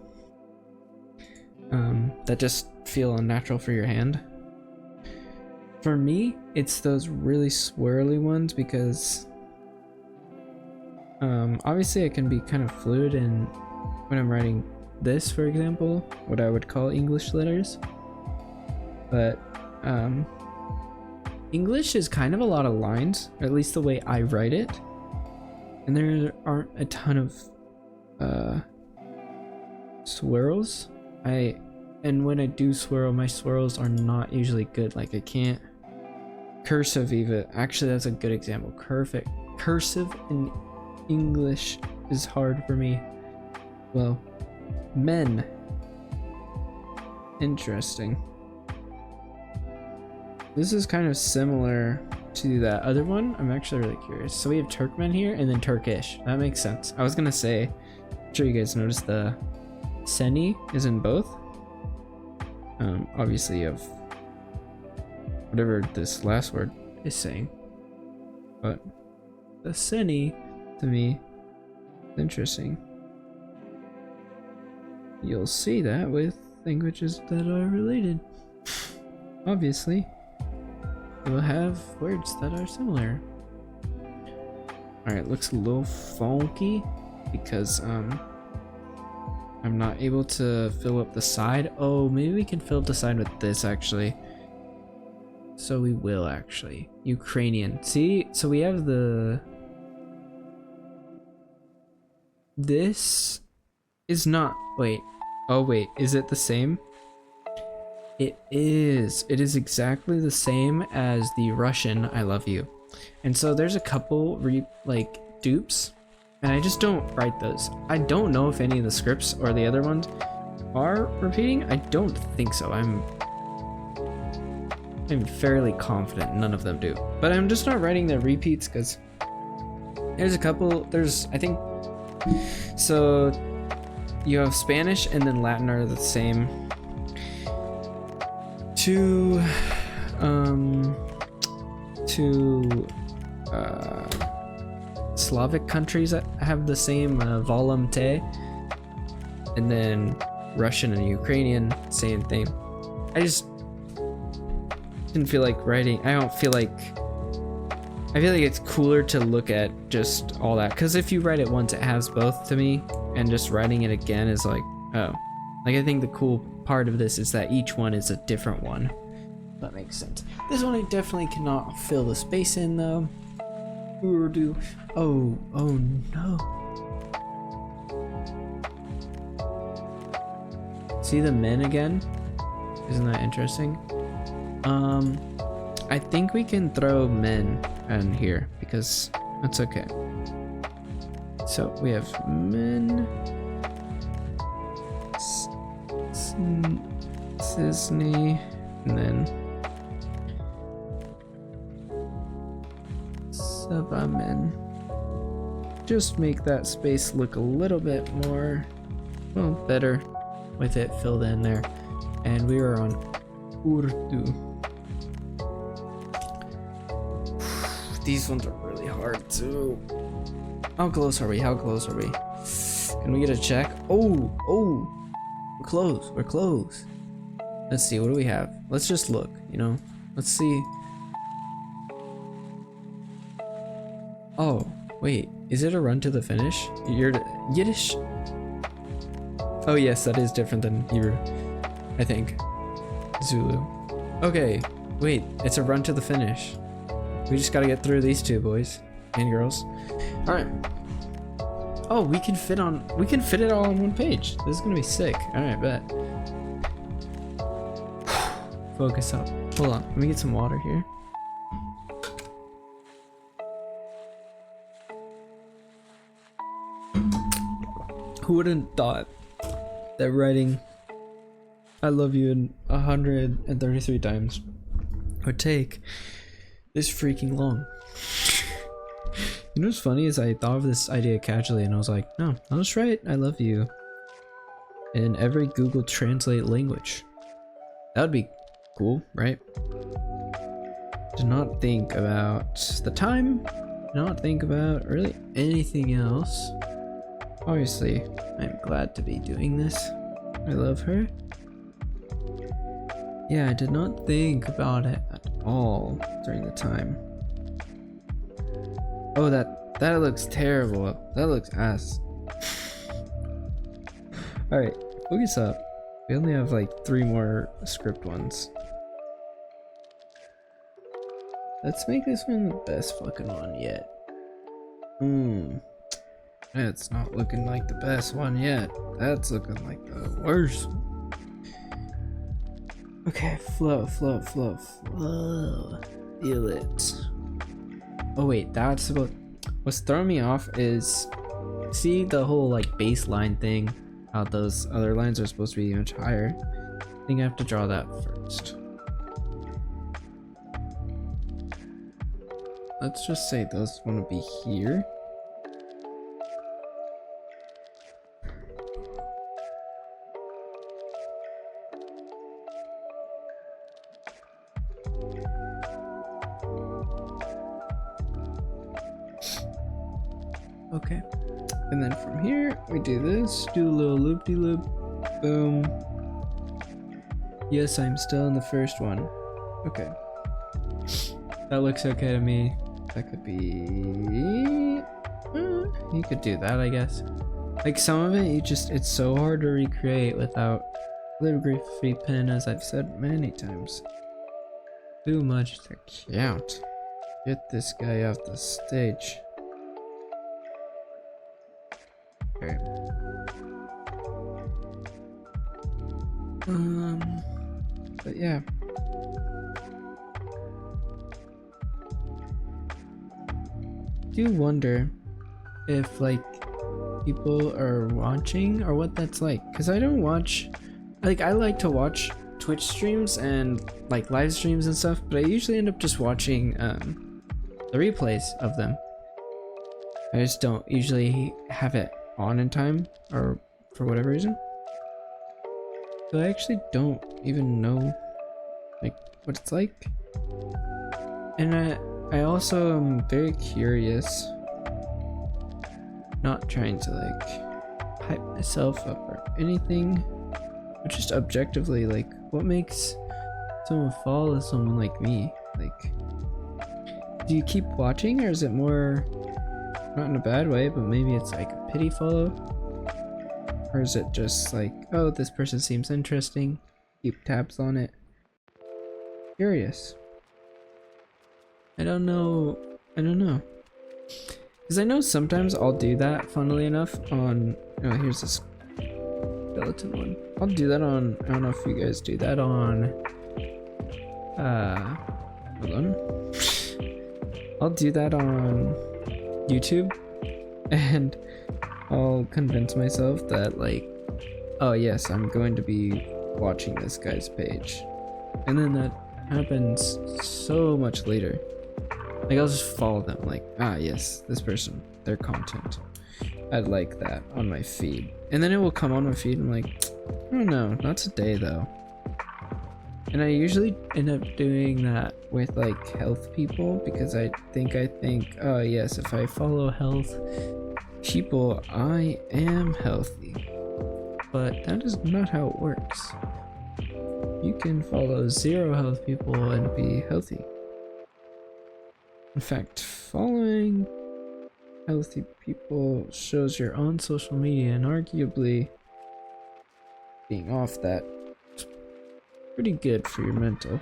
That just feel unnatural for your hand. For me, it's those really swirly ones because obviously it can be kind of fluid in when I'm writing this, for example, what I would call English letters. But English is kind of a lot of lines, or at least the way I write it. And there aren't a ton of swirls. And when I do swirl, my swirls are not usually good. Like I can't cursive even. Actually, that's a good example. Cursive in English is hard for me. Well, men. Interesting. This is kind of similar to that other one. I'm actually really curious. So we have Turkmen here and then Turkish. That makes sense. I was gonna say, I'm sure you guys noticed the Seni is in both. Obviously you have whatever this last word is saying. But the Seni, to me, is interesting. You'll see that with languages that are related. Obviously, it will have words that are similar. Alright, looks a little funky because I'm not able to fill up the side. Oh, maybe we can fill up the side with this actually. So we will actually. Ukrainian. See, so we have the... This is not... Wait. Oh wait, is it the same? It is. It is exactly the same as the Russian I love you. And so there's a couple dupes, and I just don't write those. I don't know if any of the scripts or the other ones are repeating. I don't think so. I'm fairly confident none of them do. But I'm just not writing the repeats because there's a couple. There's, I think, so you have Spanish and then Latin are the same. Two Slavic countries that have the same volumte, and then Russian and Ukrainian, same thing. I just didn't feel like writing. I feel like it's cooler to look at just all that, because if you write it once it has both to me, and just writing it again is like, oh, like I think the cool part of this is that each one is a different one. That makes sense. This one I definitely cannot fill the space in though. Urdu. Oh no. See the men again? Isn't that interesting? I think we can throw men in here because that's okay. So we have men. Disney, and then Savamen. Just make that space look a little bit more, well, better with it filled in there. And we are on Urdu. These ones are really hard too. How close are we? How close are we? Can we get a check? Oh, we're close. We're close. Let's see. What do we have? Let's just look. You know. Let's see. Oh, wait. Is it a run to the finish? Yiddish. Oh yes, that is different than Hebrew. I think. Zulu. Okay. Wait. It's a run to the finish. We just gotta get through these two, boys and girls. All right. Oh, we can fit it all on one page. This is gonna be sick. All right, bet. Focus up. Hold on. Let me get some water here. Who wouldn't thought that writing "I love you" in 133 times would take this freaking long? You know what's funny is I thought of this idea casually and I was like, no, I'll just write "I love you" in every Google Translate language. That would be cool, right? Did not think about the time, did not think about really anything else. Obviously, I'm glad to be doing this. I love her. Yeah, I did not think about it at all during the time. Oh, that looks terrible. That looks ass. Alright, focus up. We only have like 3 more script ones. Let's make this one the best fucking one yet. That's not looking like the best one yet. That's looking like the worst. Okay, flow. Feel it. Oh wait, that's about. What's throwing me off is, see the whole like baseline thing, how those other lines are supposed to be much higher. I think I have to draw that first. Let's just say those want to be here. Okay, and then from here we do this, do a little loop-de-loop, boom. Yes, I'm still in the first one. Okay, that looks okay to me. That could be, you could do that, I guess. Like some of it, it's so hard to recreate without calligraphy pen, as I've said many times. Too much to count. Get this guy off the stage. Okay. But yeah. Do wonder if like people are watching or what that's like, because I don't watch, like I like to watch Twitch streams and like live streams and stuff, but I usually end up just watching the replays of them. I just don't usually have it on in time, or for whatever reason. So I actually don't even know like what it's like. And I also am very curious, not trying to like hype myself up or anything, but just objectively, like what makes someone follow someone like me? Like, do you keep watching, or is it more, not in a bad way, but maybe it's like a pity follow? Or is it just like, oh, this person seems interesting, keep tabs on it? Curious. I don't know. Because I know sometimes I'll do that, funnily enough, on, oh, here's this skeleton one. I'll do that on, I don't know if you guys do that on, hold on. I'll do that on YouTube, and I'll convince myself that like, oh yes, I'm going to be watching this guy's page. And then that happens so much later. Like, I'll just follow them, like, ah, yes, this person, their content. I'd like that on my feed. And then it will come on my feed and I'm like, I don't know, not today though. And I usually end up doing that with like health people because I think, oh yes, if I follow health people, I am healthy. But that is not how it works. You can follow 0 health people and be healthy. In fact, following healthy people shows you're on social media, and arguably being off that is pretty good for your mental.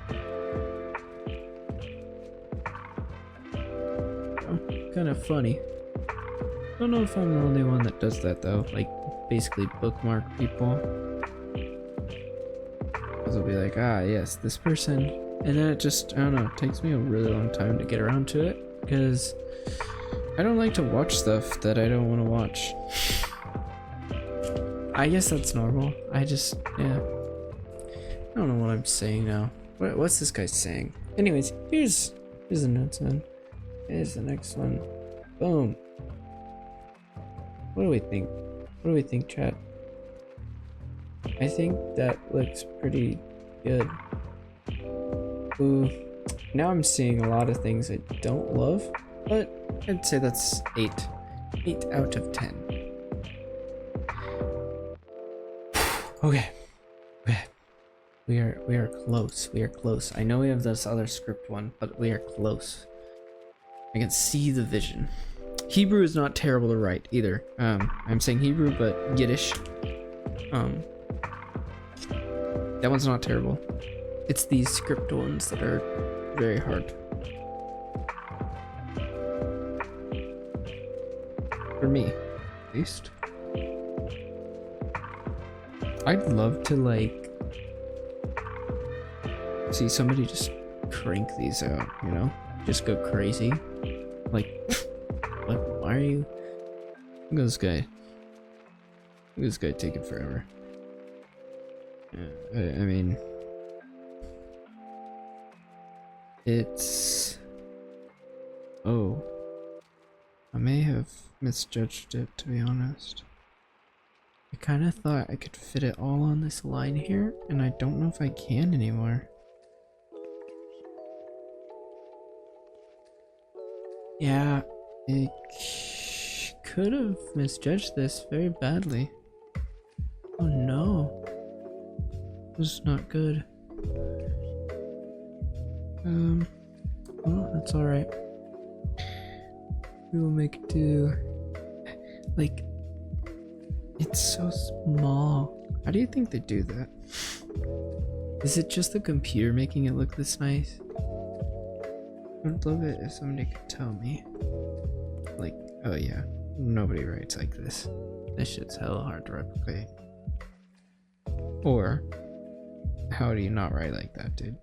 Oh, kind of funny. Don't know if I'm the only one that does that though, like basically bookmark people. Because I'll be like, ah yes, this person, and then it just, I don't know, it takes me a really long time to get around to it because I don't like to watch stuff that I don't want to watch. I guess that's normal. I just, yeah. I don't know what I'm saying now. What's this guy saying? Anyways, here's the next one. Here's the next one. Boom. What do we think? What do we think, chat? I think that looks pretty good. Ooh. Now I'm seeing a lot of things I don't love, but I'd say that's 8. 8 out of 10. Okay. We are close. We are close. I know we have this other script one, but we are close. I can see the vision. Hebrew is not terrible to write either. I'm saying Hebrew, but Yiddish. That one's not terrible. It's these script ones that are very hard. For me, at least. I'd love to like see somebody just crank these out, you know? Just go crazy. Like, what? Why are you? Look at this guy. Look at this guy taking forever. I mean, it's... Oh. I may have misjudged it, to be honest. I kind of thought I could fit it all on this line here, and I don't know if I can anymore. Yeah, I could have misjudged this very badly. Oh no. This is not good. Well, that's alright. We will make do. Like, it's so small. How do you think they do that? Is it just the computer making it look this nice? I'd love it if somebody could tell me. Like, oh yeah, nobody writes like this. This shit's hella hard to replicate. Or, how do you not write like that, dude?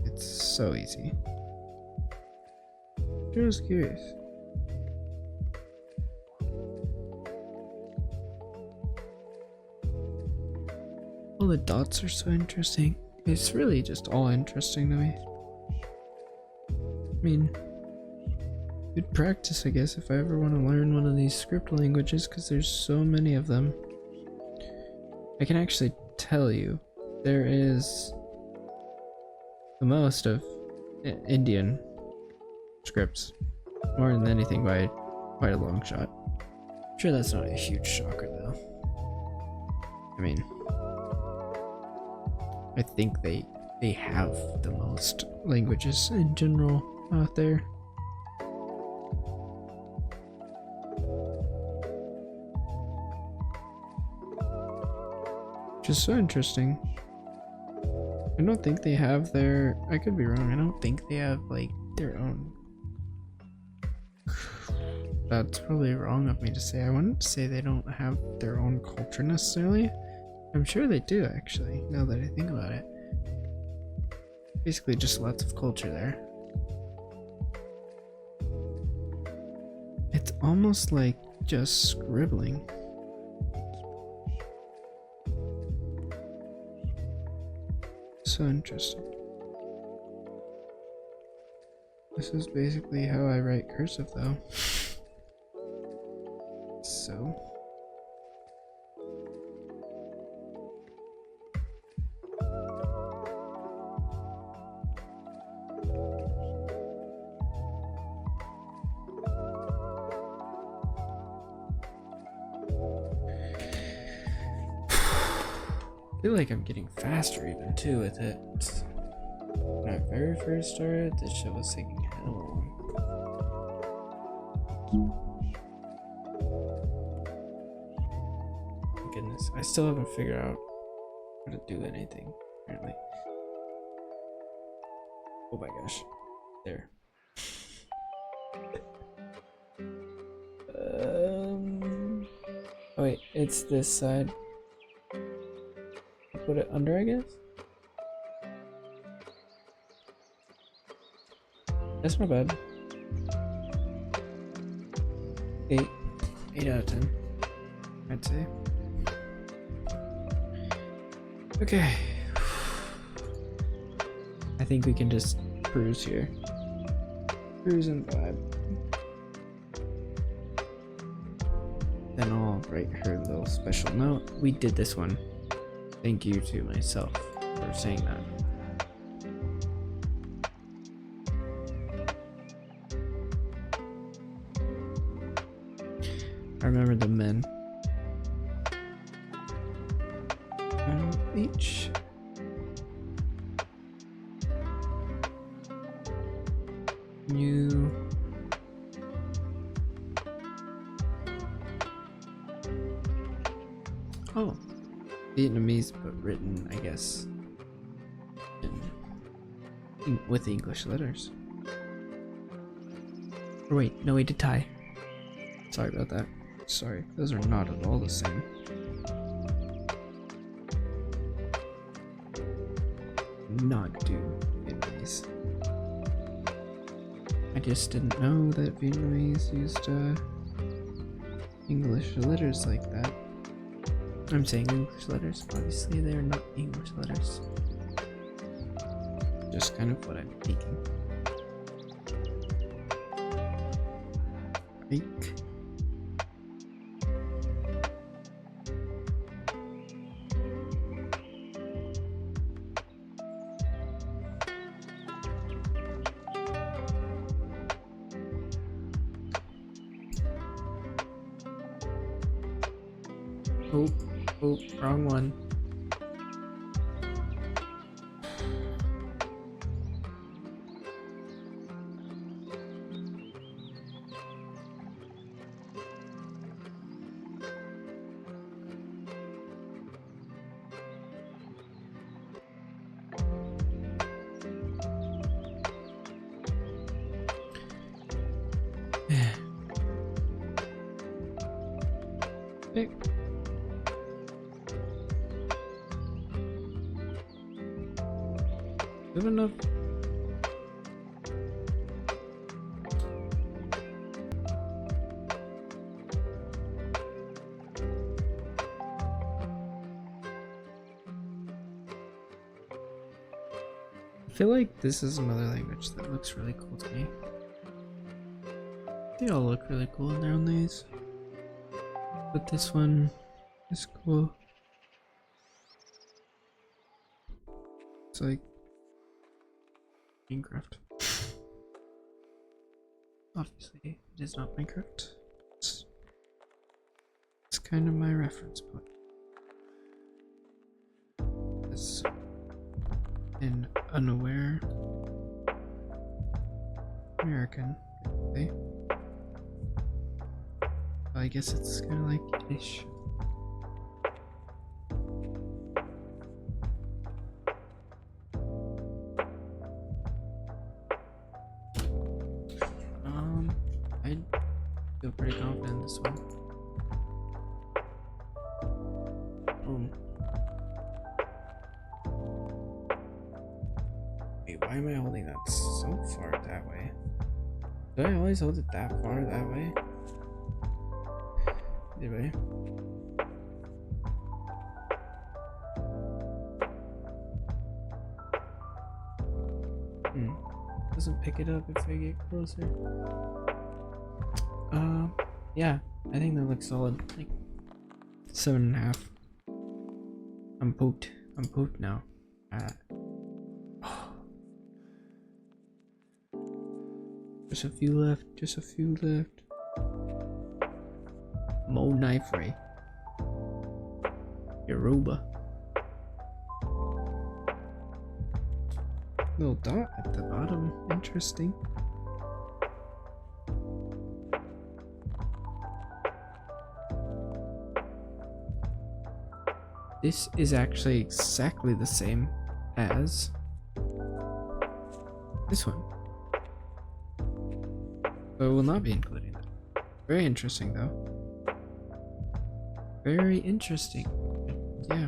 It's so easy. Just curious. All the dots are so interesting. It's really just all interesting to me. I mean, good practice, I guess, if I ever want to learn one of these script languages, because there's so many of them. I can actually tell you, there is the most of Indian scripts, more than anything by quite a long shot. I'm sure that's not a huge shocker, though. I mean, I think they have the most languages in general out there. Which is so interesting. I don't think they have their, I could be wrong, I don't think they have like their own. That's probably wrong of me to say. I wouldn't say they don't have their own culture necessarily. I'm sure they do actually, now that I think about it. Basically just lots of culture there. It's almost like just scribbling. so interesting. This is basically how I write cursive though. So. I feel like I'm getting faster even too with it. When I very first started, this shit was taking hell long. My goodness, I still haven't figured out how to do anything, apparently. Oh my gosh. There. Oh wait, it's this side. Put it under, I guess? That's not bad. 8 out of 10, I'd say. Okay. I think we can just cruise here. Cruise and vibe. Then I'll write her a little special note. We did this one. Thank you to myself for saying that. I remember the men. Beach. New. Oh. Vietnamese, but written, I guess, with English letters. Or wait, no, we did Thai. Sorry about that. Sorry, those are not at all the same. Not do Vietnamese. I just didn't know that Vietnamese used English letters like that. I'm saying English letters. Obviously, they're not English letters. Just kind of what I'm thinking. Like. Oh, wrong one. Hey. Good enough. I feel like this is another language that looks really cool to me. They all look really cool in their own ways. But this one is cool. It's like Minecraft. Obviously, it is not Minecraft. It's kind of my reference point. As an unaware American, okay? I guess it's kind of like ish. I feel pretty confident in this one. Wait, why am I holding that so far that way? Do I always hold it that far that way? Anyway. doesn't pick it up if I get closer. Yeah, I think that looks solid. Like 7.5. I'm pooped. I'm pooped now. Just a few left. Just a few left. Mo knife ray. Yoruba. Little dot at the bottom. Interesting. This is actually exactly the same as this one. So I will not be including that. Very interesting though. Very interesting. Yeah.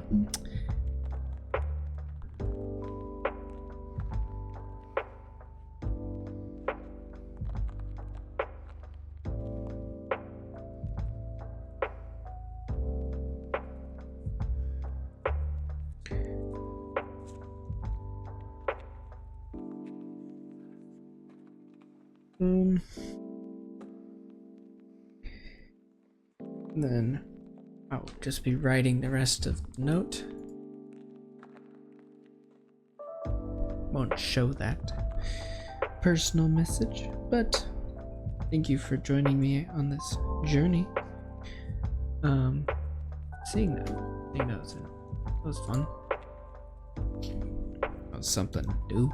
Then I'll just be writing the rest of the note. Won't show that personal message, but thank you for joining me on this journey. Seeing that, I think that was fun. That was something to do.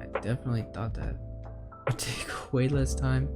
I definitely thought that would take way less time.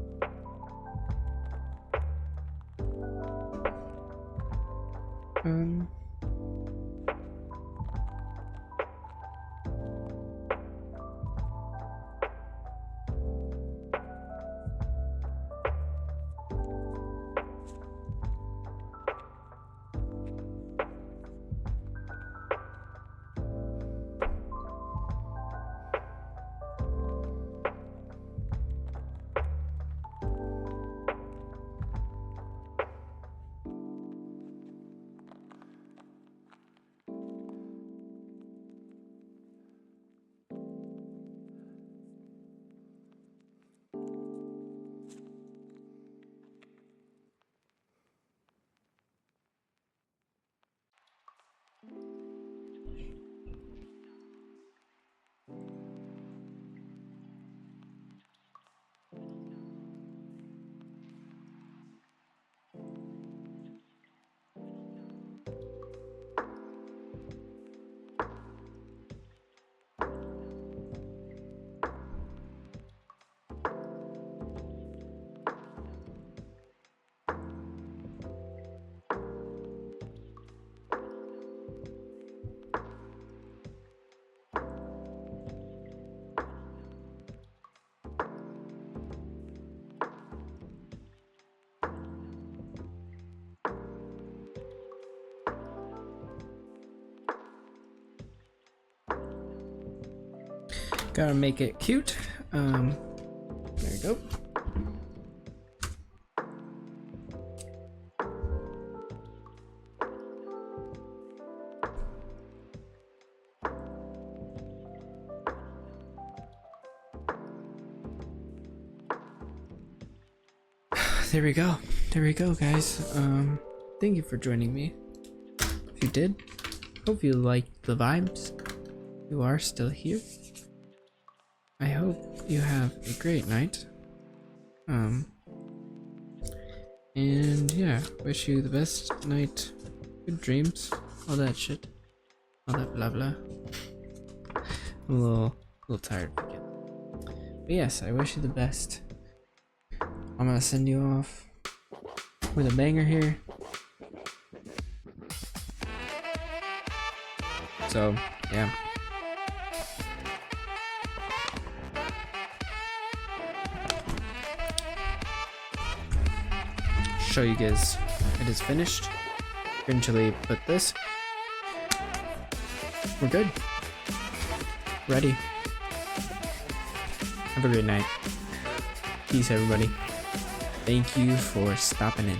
Gotta make it cute. There we go. There we go. There we go, guys. Thank you for joining me. If you did, hope you liked the vibes. You are still here. I hope you have a great night. And yeah, wish you the best night, good dreams, all that shit, all that blah blah. I'm a little tired again. But yes, I wish you the best. I'm gonna send you off with a banger here. So yeah. Show you guys it is finished. Eventually put this. We're good. Ready. Have a great night. Peace, everybody. Thank you for stopping in.